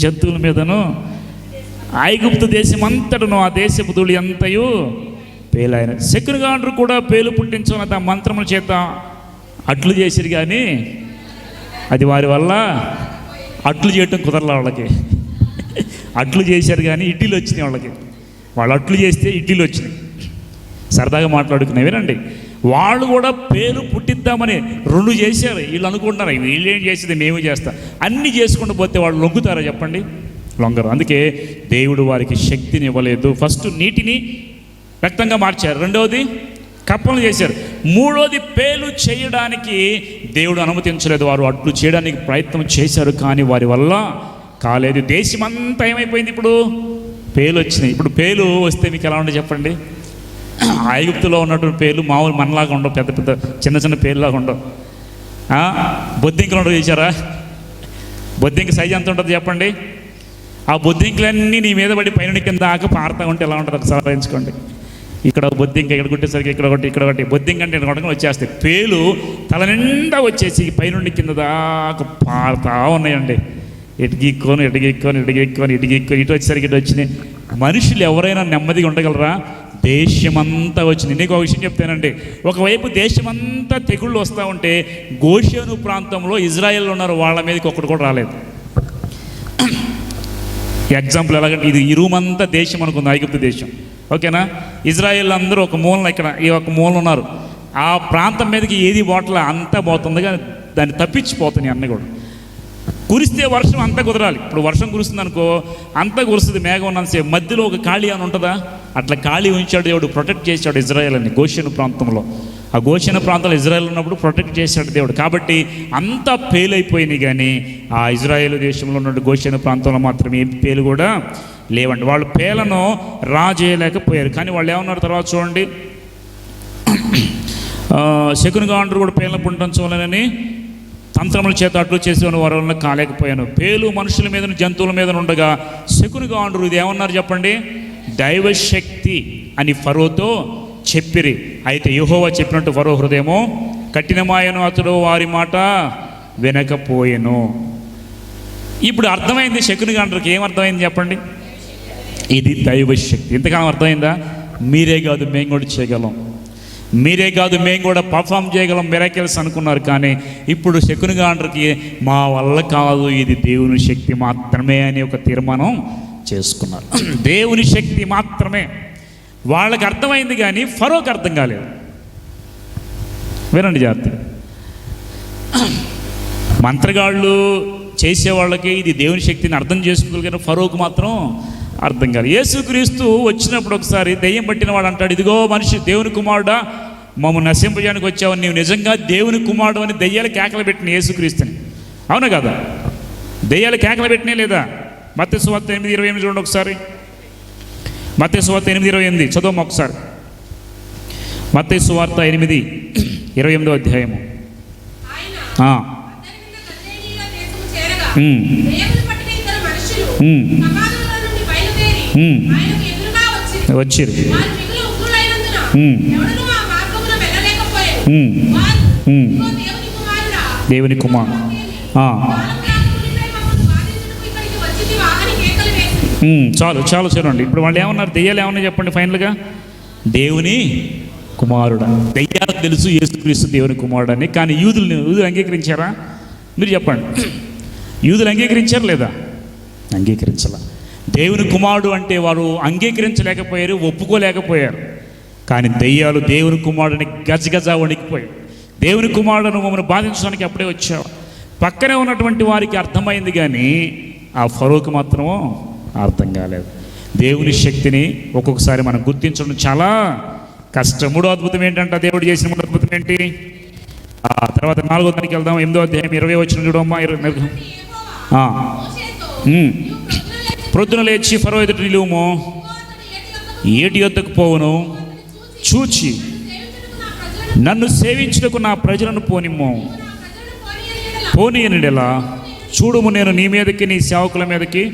జంతువుల మీదను, ఐగుప్తు దేశం అంతటను ఆ దేశపు ధూళి అంతయు పేలాయన. శకునగాండ్రు కూడా పేలు పుట్టించుకున్న ఆ మంత్రముల చేత అట్లు చేసిరు, కానీ అది వారి వల్ల అట్లు చేయటం కుదరలే వాళ్ళకి. అట్లు చేశారు కానీ ఇడ్లీలు వచ్చినాయి వాళ్ళకి. వాళ్ళు అట్లు చేస్తే ఇడ్లీలు వచ్చినాయి. సరదాగా మాట్లాడుకున్నాయి వినండి. వాళ్ళు కూడా పేరు పుట్టిద్దామని 2 చేశారు. వీళ్ళు అనుకుంటున్నారు వీళ్ళేం చేసేది మేము చేస్తాం. అన్నీ చేసుకుంటూ పోతే వాళ్ళు లొంగుతారా చెప్పండి? లొంగరు. అందుకే దేవుడు వారికి శక్తిని ఇవ్వలేదు. ఫస్ట్ నీటిని రక్తంగా మార్చారు, రెండవది కప్పలు చేశారు, మూడోది పేలు చేయడానికి దేవుడు అనుమతించలేదు. వారు అట్లు చేయడానికి ప్రయత్నం చేశారు కానీ వారి వల్ల కాలేదు. దేశమంతా ఏమైపోయింది? ఇప్పుడు పేలు వచ్చినాయి. ఇప్పుడు పేలు వస్తే మీకు ఎలా ఉండదు చెప్పండి? ఐగుప్తులో ఉన్నటువంటి పేలు మామూలు మనలాగా ఉండవు, పెద్ద పెద్ద చిన్న చిన్న పేలులాగా ఉండవు. బొద్దింకలు ఉండవు, చేశారా? బొద్దింక సైజు ఎంత ఉంటుంది చెప్పండి? ఆ బొద్దింకలన్నీ నీ మీద పడి పైన కింద దాకా పారుతూ ఉంటే ఎలా ఉంటుంది ఒకసారి ఆలోచించుకోండి. ఇక్కడ బొద్దింక, ఇక్కడ కొట్టేసరికి ఇక్కడ ఒకటి బొద్దింక అంటే కొట్టగా వచ్చేస్తాయి. పేలు తల నిండా వచ్చేసి పైనుండి కింద దాకా పారుతూ ఉన్నాయండి. ఇటుగీక్కొని ఇటు వచ్చేసరికి ఇటు వచ్చినాయి. మనుషులు ఎవరైనా నెమ్మదిగా ఉండగలరా? దేశమంతా వచ్చింది. నీకు ఒక విషయం చెప్తానండి. ఒకవైపు దేశమంతా తెగుళ్ళు వస్తూ ఉంటే గోషేను ప్రాంతంలో ఇజ్రాయెల్లో ఉన్నారు, వాళ్ళ మీదకి ఒక్కడు కూడా రాలేదు. ఎగ్జాంపుల్ ఎలాగంటే, ఇది ఈ రూమ్ అంతా దేశం అనుకుంది, ఐగుప్తు దేశం, ఓకేనా? ఇజ్రాయెల్ అందరూ ఒక మూలన, ఇక్కడ ఈ ఒక మూలన ఉన్నారు. ఆ ప్రాంతం మీదకి ఏది పోవట్లే, అంతా పోతుంది కానీ దాన్ని తప్పించిపోతున్నాయి అన్నీ కూడా. కురిస్తే వర్షం అంతా కుదరాలి. ఇప్పుడు వర్షం కురుస్తుంది అనుకో, అంతా కురుస్తుంది మేఘం ఉన్నంతసేపు, మధ్యలో ఒక ఖాళీ అని ఉంటుందా? అట్లా ఖాళీ ఉంచాడు దేవుడు, ప్రొటెక్ట్ చేశాడు ఇజ్రాయెల్ అని. గోషేను ప్రాంతంలో, ఆ గోషేను ప్రాంతంలో ఇజ్రాయెల్ ఉన్నప్పుడు ప్రొటెక్ట్ చేశాడు దేవుడు. కాబట్టి అంతా పేలైపోయినాయి కానీ ఆ ఇజ్రాయెల్ దేశంలో ఉన్న గోషేను ప్రాంతంలో మాత్రం ఏ పేలు కూడా లేవండి. వాళ్ళు పేలను రాజేయలేకపోయారు. కానీ వాళ్ళు ఏమన్నారు తర్వాత చూడండి, శకునగాండ్రు కూడా పేలను పుట్టించవాలని తంత్రముల చేత అట్లు చేసి వారి వలన కాలేకపోయాను. పేలు మనుషుల మీద జంతువుల మీద ఉండగా శకునగాండ్రు ఇది ఏమన్నారు చెప్పండి? దైవశక్తి అని ఫరోతో చెప్పిరి. అయితే యెహోవా చెప్పినట్టు ఫరో హృదయము కఠినమాయను, అతడు వారి మాట వినకపోయెను. ఇప్పుడు అర్థమైంది శకునగాండ్రుకి. ఏమర్థమైంది చెప్పండి? ఇది దైవశక్తి. ఇంతకాలం అర్థమైందా? మీరే కాదు మేము కూడా చేయగలం, మీరే కాదు మేము కూడా పర్ఫామ్ చేయగలం మిరాకిల్స్ అనుకున్నారు. కానీ ఇప్పుడు శకునగాండ్రుకి మా వల్ల కాదు, ఇది దేవుని శక్తి మాత్రమే అని ఒక తీర్మానం చేసుకున్నారు. దేవుని శక్తి మాత్రమే. వాళ్ళకి అర్థమైంది కానీ ఫరోకి అర్థం కాలేదు. వినండి జాగ్రత్తగా. మంత్రగాళ్ళు చేసేవాళ్ళకి ఇది దేవుని శక్తిని అర్థం చేసుకోగలరు కానీ ఫరోకు మాత్రం అర్థం కాదు. యేసుక్రీస్తు వచ్చినప్పుడు ఒకసారి దెయ్యం పట్టిన వాడు అంటాడు, ఇదిగో మనిషి దేవుని కుమారుడా, మమ్మల్ని నశింపజేయడానికి వచ్చావని, నీవు నిజంగా దేవుని కుమారుడు అని దెయ్యాలు కేకలు పెట్టిన యేసుక్రీస్తుని. అవునా కదా? దెయ్యాలు కేకలు పెట్టినే లేదా? మత్తయి సువార్త 8:28 చూడండి ఒకసారి. మత్తయి సువార్త 8:28 చదవము ఒకసారి. మత్తయి సువార్త 8:28 అధ్యాయము. వచ్చిరు దేవుని కుమారుడు. చాలు చూడండి. ఇప్పుడు వాళ్ళు ఏమన్నారు? దెయ్యాలు ఏమన్నా చెప్పండి ఫైనల్గా? దేవుని కుమారుడు. దెయ్యాలకు తెలుసు యేసుక్రీస్తు దేవుని కుమారుడు అని. కానీ యూదులు అంగీకరించారా? మీరు చెప్పండి. యూదులు అంగీకరించారు లేదా? అంగీకరించాల. దేవుని కుమారుడు అంటే వారు అంగీకరించలేకపోయారు, ఒప్పుకోలేకపోయారు. కానీ దెయ్యాలు దేవుని కుమారుడిని గజగజ వణికిపోయారు. దేవుని కుమారుడును మమ్మల్ని బాధించడానికి అప్పుడే వచ్చావు. పక్కనే ఉన్నటువంటి వారికి అర్థమైంది కానీ ఆ ఫరోకు మాత్రం అర్థం కాలేదు. దేవుని శక్తిని ఒక్కొక్కసారి మనం గుర్తించడం చాలా కష్టం. మూడో అద్భుతం ఏంటంటే, దేవుడు చేసిన మూడో అద్భుతం ఏంటి? తర్వాత 4వ దానికి వెళ్దాం. 8వ అధ్యాయం 20 వచ్చిన చూడమ్మా. ప్రొద్దున లేచి ఫరో ఎదుట నిలువుము, అతడు ఏటి యొద్దకు పోవును, చూచి నన్ను సేవించుటకు నా ప్రజలను పోనిమ్ము. పోనీయనిడెలా చూడుము, నేను నీ మీదకి నీ సేవకుల మీదకి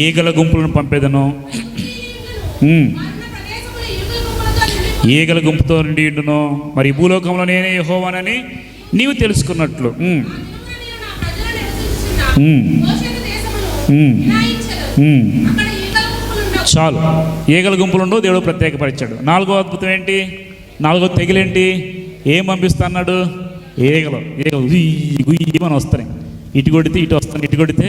ఈగల గుంపులను పంపేదను. ఈగల గుంపుతో నిండి ఉండును. మరి ఈ భూలోకంలో నేనే యెహోవానని నీవు తెలుసుకున్నట్లు. చాలు, ఈగల గుంపులు ఉండవు, దేవుడు ప్రత్యేకపరిచాడు. నాలుగో అద్భుతం ఏంటి? నాలుగో తెగులేంటి? ఏం పంపిస్తా అన్నాడు? ఈగలు గుయ్యమని వస్తాయి. ఇటు కొడితే ఇటు వస్తాను, ఇటు కొడితే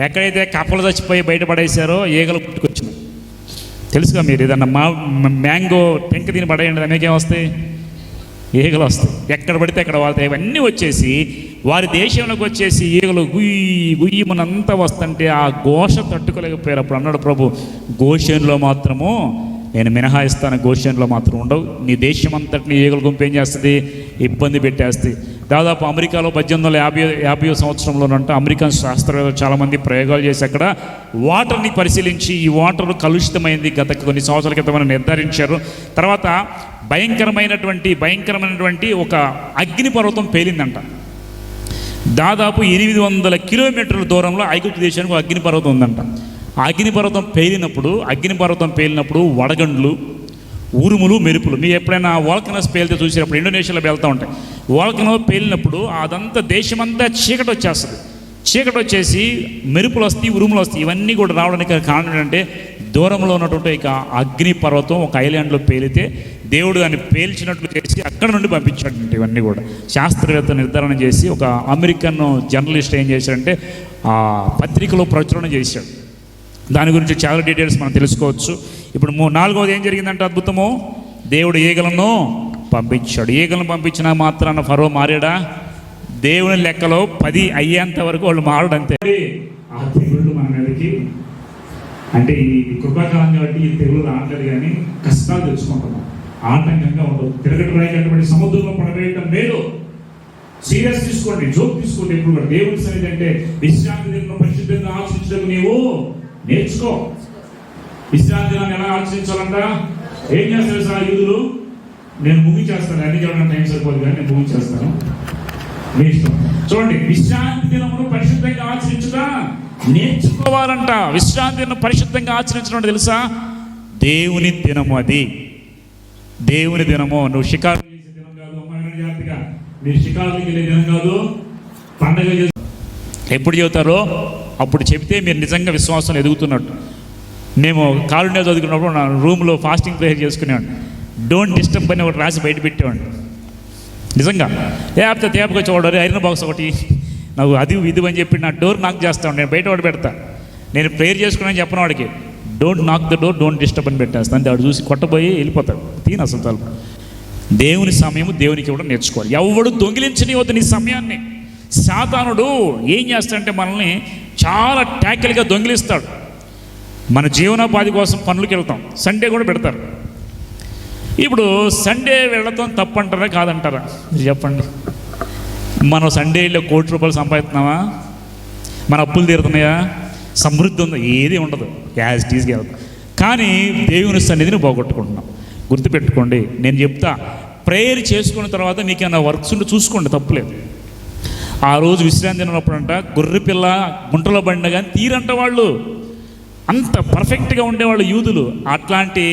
ఎక్కడైతే కప్పలు చచ్చిపోయి బయటపడేశారో ఈగలు పుట్టుకొచ్చినాయి. తెలుసుగా మీరు ఏదన్నా మ్యాంగో టెంక తిని పడేయండి, దానికేం వస్తాయి? ఈగలు వస్తాయి. ఎక్కడ పడితే అక్కడ వాళ్తాయి. ఇవన్నీ వచ్చేసి వారి దేశంలోకి వచ్చేసి ఈగలు గుయ్యమనంతా వస్తుంటే ఆ ఘోష తట్టుకోలేకపోయారు. అప్పుడు అన్నాడు ప్రభు, గోషేనులో మాత్రము నేను మినహాయిస్తాను, గోషేనులో మాత్రం ఉండవు. నీ దేశం అంతటిని ఈగల గుంపు ఏం చేస్తుంది? ఇబ్బంది పెట్టేస్తుంది. దాదాపు అమెరికాలో 1850 సంవత్సరంలోనంట అమెరికన్ శాస్త్రవేత్తలు చాలామంది ప్రయోగాలు చేసి అక్కడ వాటర్ని పరిశీలించి ఈ వాటర్ కలుషితమైంది గత కొన్ని సంవత్సరాల క్రితం నిర్ధారించారు. తర్వాత భయంకరమైనటువంటి ఒక అగ్నిపర్వతం పేలిందంట. దాదాపు 800 కిలోమీటర్ల దూరంలో ఐగుప్తు దేశానికి ఒక అగ్నిపర్వతం ఉందంట. ఆ అగ్నిపర్వతం పేలినప్పుడు వడగండ్లు, ఉరుములు, మెరుపులు. మీరు ఎప్పుడైనా వాల్కనస్ పేలితే చూసినప్పుడు ఇండోనేషియాలో వెళ్తూ ఉంటాయి. వాల్కనో పేలినప్పుడు అదంతా దేశమంతా చీకటి వచ్చేస్తుంది. చీకటి వచ్చేసి మెరుపులు వస్తాయి, ఉరుములు వస్తాయి. ఇవన్నీ కూడా రావడానికి కారణం ఏంటంటే దూరంలో ఉన్నటువంటి ఇక అగ్నిపర్వతం ఒక ఐలాండ్లో పేలితే దేవుడు దాన్ని పేల్చినట్లు చేసి అక్కడ నుండి పంపించాడంటే ఇవన్నీ కూడా శాస్త్రవేత్త నిర్ధారణ చేసి ఒక అమెరికన్ జర్నలిస్ట్ ఏం చేశాడంటే ఆ పత్రికలో ప్రచురణ చేశాడు. దాని గురించి చాలా డీటెయిల్స్ మనం తెలుసుకోవచ్చు. ఇప్పుడు నాలుగవది ఏం జరిగిందంటే అద్భుతము, దేవుడు ఈగలను పంపించాడు. ఈగలను పంపించిన మాత్రాన ఫరో మారాడా? దేవుని లెక్కలో 10 అయ్యేంత వరకు వాళ్ళు మారడంతే. ఆ తెగుళ్ళు మన మీదకి అంటే ఈ కృపాకాలం కాబట్టి ఈ తెగులు రావట్లేదు, కానీ కష్టాలు తెచ్చుకుంటున్నాం. ఆటంకంగా ఉండదు. తిరగటటువంటి సముద్రంలో పడవేయటం మేలు. సీరియస్ తీసుకోండి, జోక్ తీసుకోండి. ఎప్పుడు కూడా దేవుని సన్నిధి అంటే విశ్రాంతి దినం పరిశుద్ధంగా ఆచరించడం నీవు నేర్చుకో. విశ్రాంతి దినాన్ని ఎలా ఆచరించాలంట? ఏం చేస్తారు సార్ యూదులు? నేను ముగించేస్తాను, అన్ని చెప్పడం టైం సరిపోదు కానీ నేను ముగించేస్తాను, మీ ఇష్టం. చూడండి, విశ్రాంతి దినమును పరిశుద్ధంగా ఆచరించుట నేర్చుకోవాలంట. విశ్రాంతి దినం పరిశుద్ధంగా ఆచరించడం తెలుసా? దేవుని దినము. అది దేవుని దినము. నువ్వు షికారు చేసే దినం కాదు. అమ్మాయి జాగ్రత్తగా, మీరు షికారుకి వెళ్ళే దినం కాదు, పండగ చేసే. ఎప్పుడు చెబుతారో అప్పుడు చెబితే మీరు నిజంగా విశ్వాసం ఎదుగుతున్నట్టు. మేము కాలుండే చదువుకున్నప్పుడు నా రూమ్లో ఫాస్టింగ్ ప్రేయర్ చేసుకునేవాడిని. డోంట్ డిస్టర్బ్ అని ఒకటి రాసి బయట పెట్టేవాడిని. నిజంగా లేకపోతే తేపగా చూడాలి ఐరన్ బాక్స్ ఒకటి నాకు అది ఇది అని చెప్పి నా డోర్ నాక్ చేస్తాను. నేను బయట వాడు పెడతా. నేను ప్రేయర్ చేసుకున్నాను చెప్పిన వాడికి డోంట్ నాక్ ద డోర్, డోంట్ డిస్టర్బ్ అని పెట్టేస్తాను. వాడు చూసి కొట్టబోయి వెళ్ళిపోతాడు. తీను అసలు తలుపు. దేవుని సమయము దేవునికి ఇవ్వడం నేర్చుకోవాలి. ఎవడు దొంగిలించని వద్దు నీ సమయాన్ని. సాతానుడు ఏం చేస్తాడంటే మనల్ని చాలా ట్యాకిల్గా దొంగిలిస్తాడు. మన జీవనోపాధి కోసం పనులకి వెళ్తాం. సండే కూడా పెడతారు. ఇప్పుడు సండే వెళ్ళటం తప్పంటారా కాదంటారా? మీరు చెప్పండి. మనం సండేలో ₹1,00,00,000 సంపాదిస్తున్నామా? మన అప్పులు తీరుతున్నాయా? సమృద్ధి ఉందా? ఏది ఉండదు. యాజ్ టీజ్గా వెళ్తాం. కానీ దేవుని సన్నిధిని పోగొట్టుకుంటున్నాం. గుర్తుపెట్టుకోండి, నేను చెప్తా, ప్రేయర్ చేసుకున్న తర్వాత మీకు ఏమైనా వర్క్స్ ఉంటే చూసుకోండి, తప్పులేదు. ఆ రోజు విశ్రాంతి ఉన్నప్పుడంట గొర్రె పిల్ల గుంటలో పడిన కానీ తీరంట వాళ్ళు. అంత పర్ఫెక్ట్గా ఉండేవాళ్ళు యూదులు. అట్లాంటి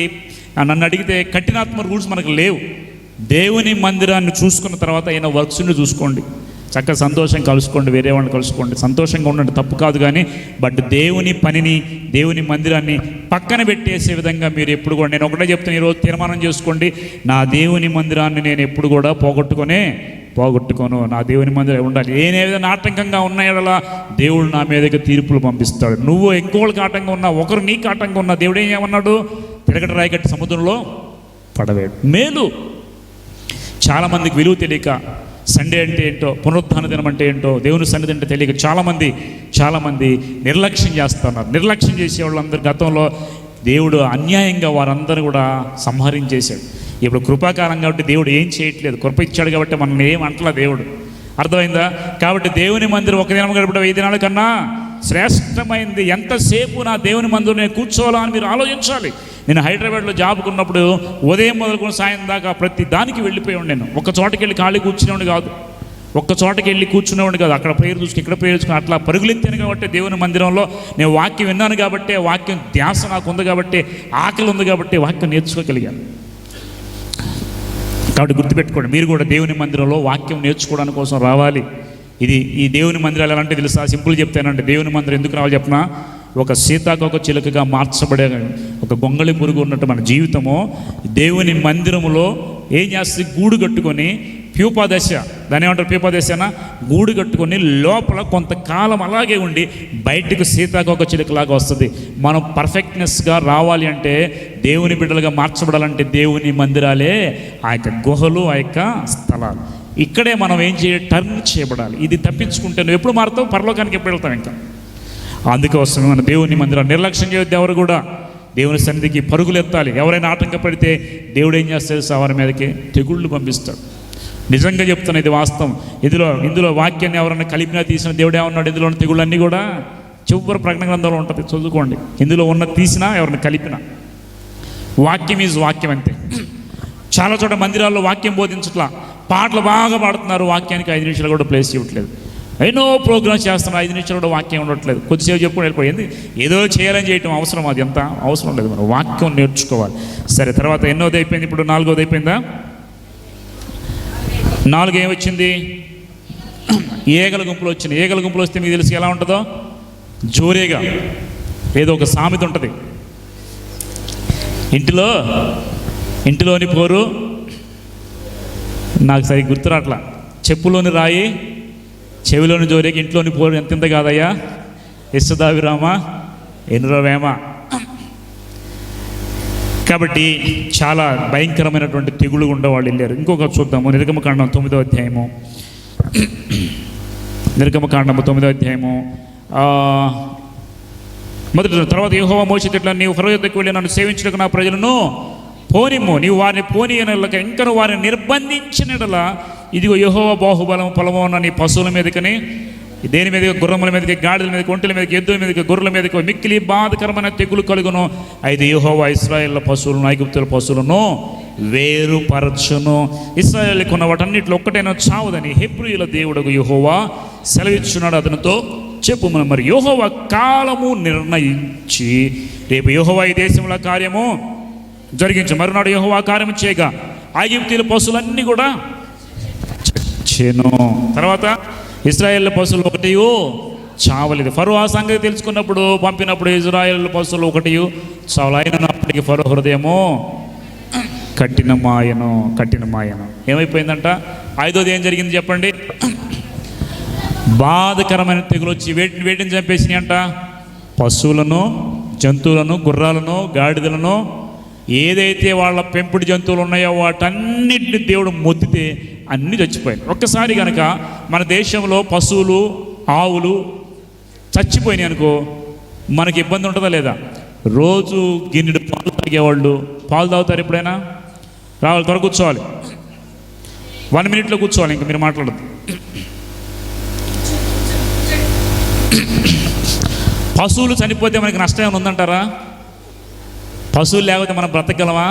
నన్ను అడిగితే కఠినాత్మ రూల్స్ మనకు లేవు. దేవుని మందిరాన్ని చూసుకున్న తర్వాత అయినా వర్క్స్ని చూసుకోండి. చక్కగా సంతోషం కలుసుకోండి, వేరే వాళ్ళని కలుసుకోండి, సంతోషంగా ఉండండి, తప్పు కాదు. కానీ బట్ దేవుని పనిని, దేవుని మందిరాన్ని పక్కన పెట్టేసే విధంగా మీరు ఎప్పుడు కూడా, నేను ఒకటే చెప్తాను, ఈరోజు తీర్మానం చేసుకోండి, నా దేవుని మందిరాన్ని నేను ఎప్పుడు కూడా పోగొట్టుకోను. నా దేవుని మందిరం ఉండాలి. ఏ విధంగా ఆటంకంగా ఉన్నాయలా దేవుడు నా మీదకి తీర్పులు పంపిస్తాడు. నువ్వు ఇంకోళ్ళకి ఆటంకంగా ఉన్నా, ఒకరు నీకు ఆటంకంగా ఉన్నా, దేవుడు ఏమన్నాడు? తిరగట రాయగట్టి సముద్రంలో పడవేడు. మేలు. చాలామందికి విలువ తెలియక సండే అంటే ఏంటో, పునరుత్థాన దినం అంటే ఏంటో, దేవుని సన్నిధి అంటే తెలియక చాలామంది నిర్లక్ష్యం చేస్తున్నారు. నిర్లక్ష్యం చేసే వాళ్ళందరూ గతంలో దేవుడు అన్యాయంగా వారందరూ కూడా సంహరించేశాడు. ఇప్పుడు కృపాకారం కాబట్టి దేవుడు ఏం చేయట్లేదు. కృప ఇచ్చాడు కాబట్టి మనం ఏం అంటలా దేవుడు. అర్థమైందా? కాబట్టి దేవుని మందిరం ఒక దినం గడపడం 5 దినాల కన్నా శ్రేష్టమైంది. ఎంతసేపు నా దేవుని మందిరం నేను కూర్చోవాలా అని మీరు ఆలోచించాలి. నేను హైదరాబాద్లో జాబ్కు ఉన్నప్పుడు ఉదయం మొదలుకొని సాయం దాకా ప్రతి దానికి వెళ్ళిపోయాడు. నేను ఒక చోటకి వెళ్ళి ఖాళీ కూర్చునేవాడు కాదు, ఒక్క చోటకి వెళ్ళి కూర్చునేవాడు కాదు. అక్కడ ప్రేయర్ చూసుకుని ఇక్కడ ప్రేయర్ చూసుకుని అట్లా పరుగులెత్తాను కాబట్టి దేవుని మందిరంలో నేను వాక్యం విన్నాను కాబట్టి, వాక్యం ధ్యాస నాకు ఉంది కాబట్టి, ఆకలి ఉంది కాబట్టి వాక్యం నేర్చుకోగలిగాను. కాబట్టి గుర్తుపెట్టుకోండి, మీరు కూడా దేవుని మందిరంలో వాక్యం నేర్చుకోవడానికి కోసం రావాలి. ఈ దేవుని మందిరాలు ఎలా అంటే తెలుసా? సింపుల్ చెప్తానంటే, దేవుని మందిరం ఎందుకు రావాలి చెప్పనా? ఒక సీతాకోక చిలుకగా మార్చబడే ఒక గొంగళి పురుగు ఉన్నట్టు మన జీవితము దేవుని మందిరములో ఏం చేస్తుంది? గూడు కట్టుకొని ప్యూపాదశ, దాని ఏమంటారు? ప్యూపాదశనా? గూడు కట్టుకొని లోపల కొంతకాలం అలాగే ఉండి బయటకు సీతాకోక చిలుకలాగా వస్తుంది. మనం పర్ఫెక్ట్నెస్గా రావాలి అంటే, దేవుని బిడ్డలుగా మార్చబడాలంటే దేవుని మందిరాలే ఆ యొక్క గుహలు, ఆ యొక్క స్థలాలు. ఇక్కడే మనం ఏం చేయాలి? టర్న్ చేయబడాలి. ఇది తప్పించుకుంటే నువ్వు ఎప్పుడు మారుతావు? పరలోకానికి ఎప్పుడు వెళ్తావు? ఇంకా అందుకే వస్తుంది మన దేవుని మందిరం నిర్లక్ష్యం చేయొద్దు. ఎవరు కూడా దేవుని సన్నిధికి పరుగులు ఎత్తాలి. ఎవరైనా ఆటంకపడితే దేవుడు ఏం చేస్తాడు? వారి మీదకి తెగుళ్ళు పంపిస్తాడు. నిజంగా చెప్తాను, ఇది వాస్తవం. ఇందులో వాక్యాన్ని ఎవరైనా కలిపినా తీసిన దేవుడు ఏమన్నాడు? ఇందులో ఉన్న తెగుళ్ళన్నీ కూడా చివరి ప్రకటన గ్రంథంలో ఉంటుంది, చదువుకోండి. ఇందులో ఉన్న తీసినా ఎవరిని కలిపినా వాక్యం ఈజ్ వాక్యం అంతే. చాలా చోట మందిరాల్లో వాక్యం బోధించట్లా, పాటలు బాగా పాడుతున్నారు, వాక్యానికి 5 నిమిషాలు కూడా ప్లేస్ ఇవ్వట్లేదు. ఎన్నో ప్రోగ్రామ్స్ చేస్తున్నారు, 5 నిమిషాలు కూడా వాక్యం ఉండట్లేదు. కొద్దిసేపు చెప్పుకొని వెళ్ళిపోయింది. ఏదో చేయాలని చేయటం అవసరం, అది ఎంత అవసరం లేదు. మనం వాక్యం నేర్చుకోవాలి. సరే, తర్వాత ఎన్నోది అయిపోయింది, ఇప్పుడు 4వది అయిపోయిందా? 4 ఏమొచ్చింది? ఏగల గుంపులు వచ్చింది. ఏగల గుంపులు వస్తే మీకు తెలిసి ఎలా ఉంటుందో? జోరేగా ఏదో ఒక సామెత ఉంటుంది, ఇంటిలోని పోరు నాకు సరిగ్గా గుర్తురాట్లా, చెప్పులోని రాయి చెవిలోని జోరేకి ఇంట్లోని పోరు ఎంత కాదయ్యా, ఇష్టదావిరామ ఎనురవేమ. కాబట్టి చాలా భయంకరమైనటువంటి తెగులు గుండా వాళ్ళు వెళ్ళారు. ఇంకొక చూద్దాము, నిర్గమకాండం 9వ అధ్యాయము. నిర్గమకాండము 9వ అధ్యాయము తర్వాత యెహోవా మోషేతో ఇట్లా, నీవు ఫరో యొద్దకు వెళ్ళి నన్ను సేవించడానికి నా ప్రజలను పోనిమ్ము, నీవు వారిని పోనీయనక ఇంకా వారిని నిర్బంధించినలా, ఇదిగో యెహోవా బాహుబలం పొలము ఉన్న నీ పశువుల మీదకని, దేని మీదకి, గుర్రముల మీదకి, గాడిదల మీదకి, ఒంటెల మీదకి, ఎద్దుల మీదకి, గొర్రెల మీదకి మిక్కిలి బాధకరమైన తెగులు కలుగును. అయితే యెహోవా ఇశ్రాయేళ్ల పశువులను ఐగుప్తుల పశువులను వేరుపరచును. ఇశ్రాయేలుకు ఉన్న వాటన్నిటిలో ఒక్కటైనా చావదని హెబ్రీయుల దేవుడకు యెహోవా సెలవిచ్చున్నాడు. అతనితో చెప్పుము. మరి యెహోవా కాలము నిర్ణయించి రేపు యెహోవా ఈ దేశంలో కార్యము జరిగించు. మరునాడు యెహోవా కార్యము చేయగా ఐగుప్తీయుల పశువులన్నీ కూడా చచ్చెను. తర్వాత ఇశ్రాయేళ్ల పశువులు ఒకటి చావలేదు. ఫరో ఆ సంగతి తెలుసుకున్నప్పుడు పంపినప్పుడు ఇశ్రాయేళ్ల పశువులు ఒకటి చావలైనప్పటికీ ఫరో హృదయము కఠినమాయను. ఏమైపోయిందంట? 5వది ఏం జరిగింది చెప్పండి? బాధకరమైన తెగులు వచ్చి వేటిని చంపేసినాయి అంట? పశువులను, జంతువులను, గుర్రాలను, గాడిదలను, ఏదైతే వాళ్ళ పెంపుడు జంతువులు ఉన్నాయో వాటన్నిటిని దేవుడు మొత్తితే అన్నీ చచ్చిపోయాయి. ఒక్కసారి కనుక మన దేశంలో పశువులు, ఆవులు చచ్చిపోయినాయి అనుకో, మనకి ఇబ్బంది ఉంటుందా లేదా? రోజు గిన్నెడు పాలు తాగేవాళ్ళు పాలు తాగుతారు. ఎప్పుడైనా రావాలి, త్వర కూర్చోవాలి, 1 మినిట్లో కూర్చోవాలి, ఇంకా మీరు మాట్లాడద్దు. పశువులు చనిపోతే మనకి నష్టం ఏమైనా ఉందంటారా? పశువులు లేకపోతే మనం బ్రతకగలమా?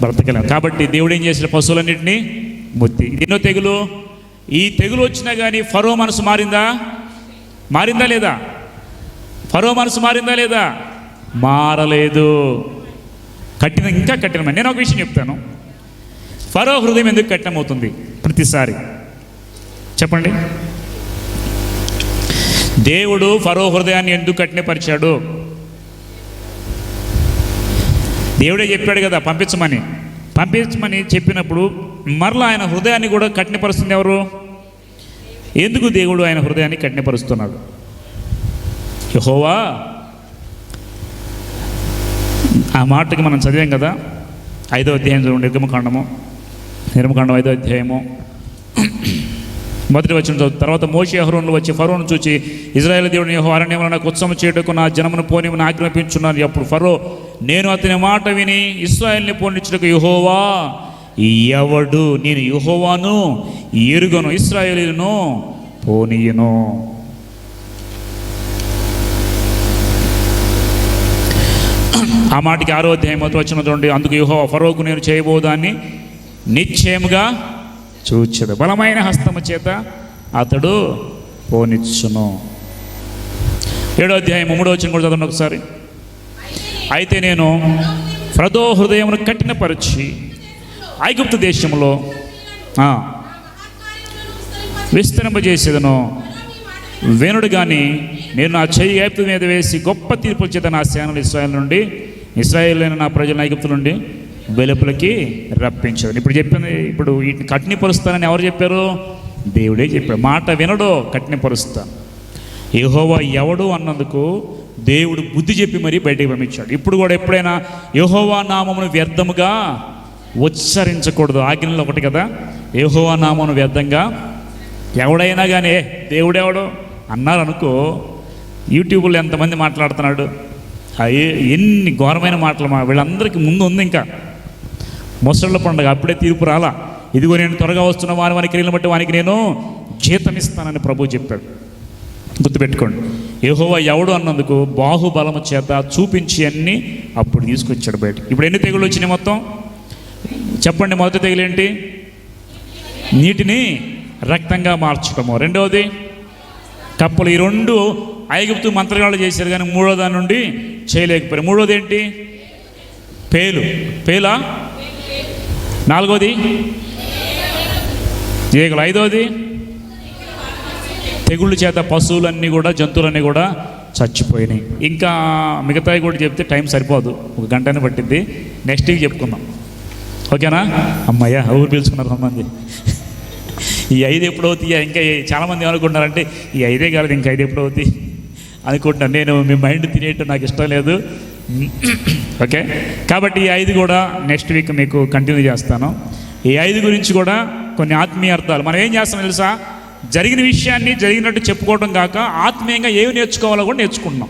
బ్రతకలేము. కాబట్టి దేవుడు ఏం చేసిన? పశువులన్నింటినీ మొత్తి. ఇది ఎన్నో తెగులు. ఈ తెగులు వచ్చినా కానీ ఫరో మనసు మారిందా లేదా? ఫరో మనసు మారిందా లేదా? మారలేదు. ఇంకా కఠినమైన. నేను ఒక విషయం చెప్తాను. ఫరో హృదయం ఎందుకు కఠినమవుతుంది ప్రతిసారి? చెప్పండి. దేవుడు ఫరో హృదయాన్ని ఎందుకు కఠినపరిచాడు? దేవుడే చెప్పాడు కదా పంపించమని చెప్పినప్పుడు మరలా ఆయన హృదయాన్ని కూడా కఠినపరుస్తుంది ఎవరు? ఎందుకు దేవుడు ఆయన హృదయాన్ని కఠినపరుస్తున్నాడు? యెహోవా ఆ మాటకి మనం చదివాం కదా, 5వ అధ్యాయం చూడండి. నిర్గమకాండం 5వ అధ్యాయము 1వ వచనం చదువు. తర్వాత మోషే అహరోనులు వచ్చి ఫరోను చూచి, ఇశ్రాయేలు దేవుని యెహోవా అరణ్యములో నాకు ఉత్సవం చేయటకు నా జనమును పోనిమని ఆజ్ఞాపించున్నాను. అప్పుడు ఫరో, నేను అతని మాట విని ఇశ్రాయేలుని పోనిచ్చుటకు యెహోవా ఎవడు నేను యెహోవాను ఎరుగను, ఇశ్రాయేలీయులను పోనీయను. ఆ మాటకి 6వ అధ్యాయం మొదటి వచనం చూడండి. అందుకు యెహోవా ఫరోకు నేను చేయబోదాన్ని నిశ్చయముగా చూచెద, బలమైన హస్తము చేత అతడు పోనిచ్చును. 7వ అధ్యాయం 3వ వచనం కూడా చదవండి ఒకసారి. అయితే నేను ఫరో హృదయమును కఠినపరిచి ఐగుప్తు దేశంలో విస్తరింపజేసేదను. వేణుడు కానీ నేను నా చెయ్యి ఐగుప్తు మీద వేసి గొప్ప తీర్పుల చేత నా సేనలు ఇశ్రాయేలైన నా ప్రజలను ఐగుప్తు నుండి వెలుపలికి రప్పించదు. ఇప్పుడు చెప్పింది, ఇప్పుడు వీటిని కఠినపరుస్తానని ఎవరు చెప్పారు? దేవుడే చెప్పాడు. మాట వినడో కఠినపరుస్తాను. యెహోవా ఎవడు అన్నందుకు దేవుడు బుద్ధి చెప్పి మరీ బయటికి పంపించాడు. ఇప్పుడు కూడా ఎప్పుడైనా యెహోవా నామమును వ్యర్థముగా ఉచ్చరించకూడదు. ఆజ్ఞలో ఒకటి కదా, యెహోవా నామమును వ్యర్థంగా ఎవడైనా కానీ దేవుడెవడు అన్నారు అనుకో, యూట్యూబ్లో ఎంతమంది మాట్లాడుతున్నాడు, ఎన్ని ఘోరమైన మాటలు. వీళ్ళందరికీ ముందు ఉంది ఇంకా ముసళ్ళ పండుగ, అప్పుడే తీర్పు రాలా. ఇదిగో నేను త్వరగా వస్తున్న వాని క్రియలను బట్టి వానికి నేను జీతం ఇస్తానని ప్రభువు చెప్పాడు. గుర్తుపెట్టుకోండి, యెహోవా ఎవడు అన్నందుకు బాహుబలము చేత చూపించి అన్ని అప్పుడు తీసుకొచ్చాడు బయట. ఇప్పుడు ఎన్ని తెగుళ్ళు వచ్చినాయి మొత్తం చెప్పండి. మొదటి తెగులు ఏంటి? నీటిని రక్తంగా మార్చడము. రెండవది కప్పలు. ఈ 2 ఐగుప్తు మంత్రగాళ్ళు చేశారు కానీ 3వ దాని నుండి చేయలేకపోయారు. 3వది ఏంటి? పేలా. 4వది ఈగలు. 5వది తెగుళ్ళు చేత పశువులన్నీ కూడా జంతువులన్నీ కూడా చచ్చిపోయినాయి. ఇంకా మిగతాయి కూడా చెప్తే టైం సరిపోదు, 1 గంటనే పట్టింది. నెక్స్ట్ వీక్ చెప్పుకుందాం, ఓకేనా? అమ్మయ్య ఊరు పిలుచుకున్నారు కొంతమంది. ఈ 5 ఎప్పుడు అవుతాయి? ఇంకా చాలామంది ఏమనుకుంటున్నారంటే ఈ 5 కాదు ఇంకా 5 ఎప్పుడు అవుతాయి అనుకుంటున్నాను. నేను మీ మైండ్ తినేయటం నాకు ఇష్టం లేదు, ఓకే? కాబట్టి ఈ 5 కూడా నెక్స్ట్ వీక్ మీకు కంటిన్యూ చేస్తాను. ఈ 5 గురించి కూడా కొన్ని ఆత్మీయ అర్థాలు. మనం ఏం చేస్తాం తెలుసా? జరిగిన విషయాన్ని జరిగినట్టు చెప్పుకోవడం కాక ఆత్మీయంగా ఏమి నేర్చుకోవాలో కూడా నేర్చుకుంటున్నాం.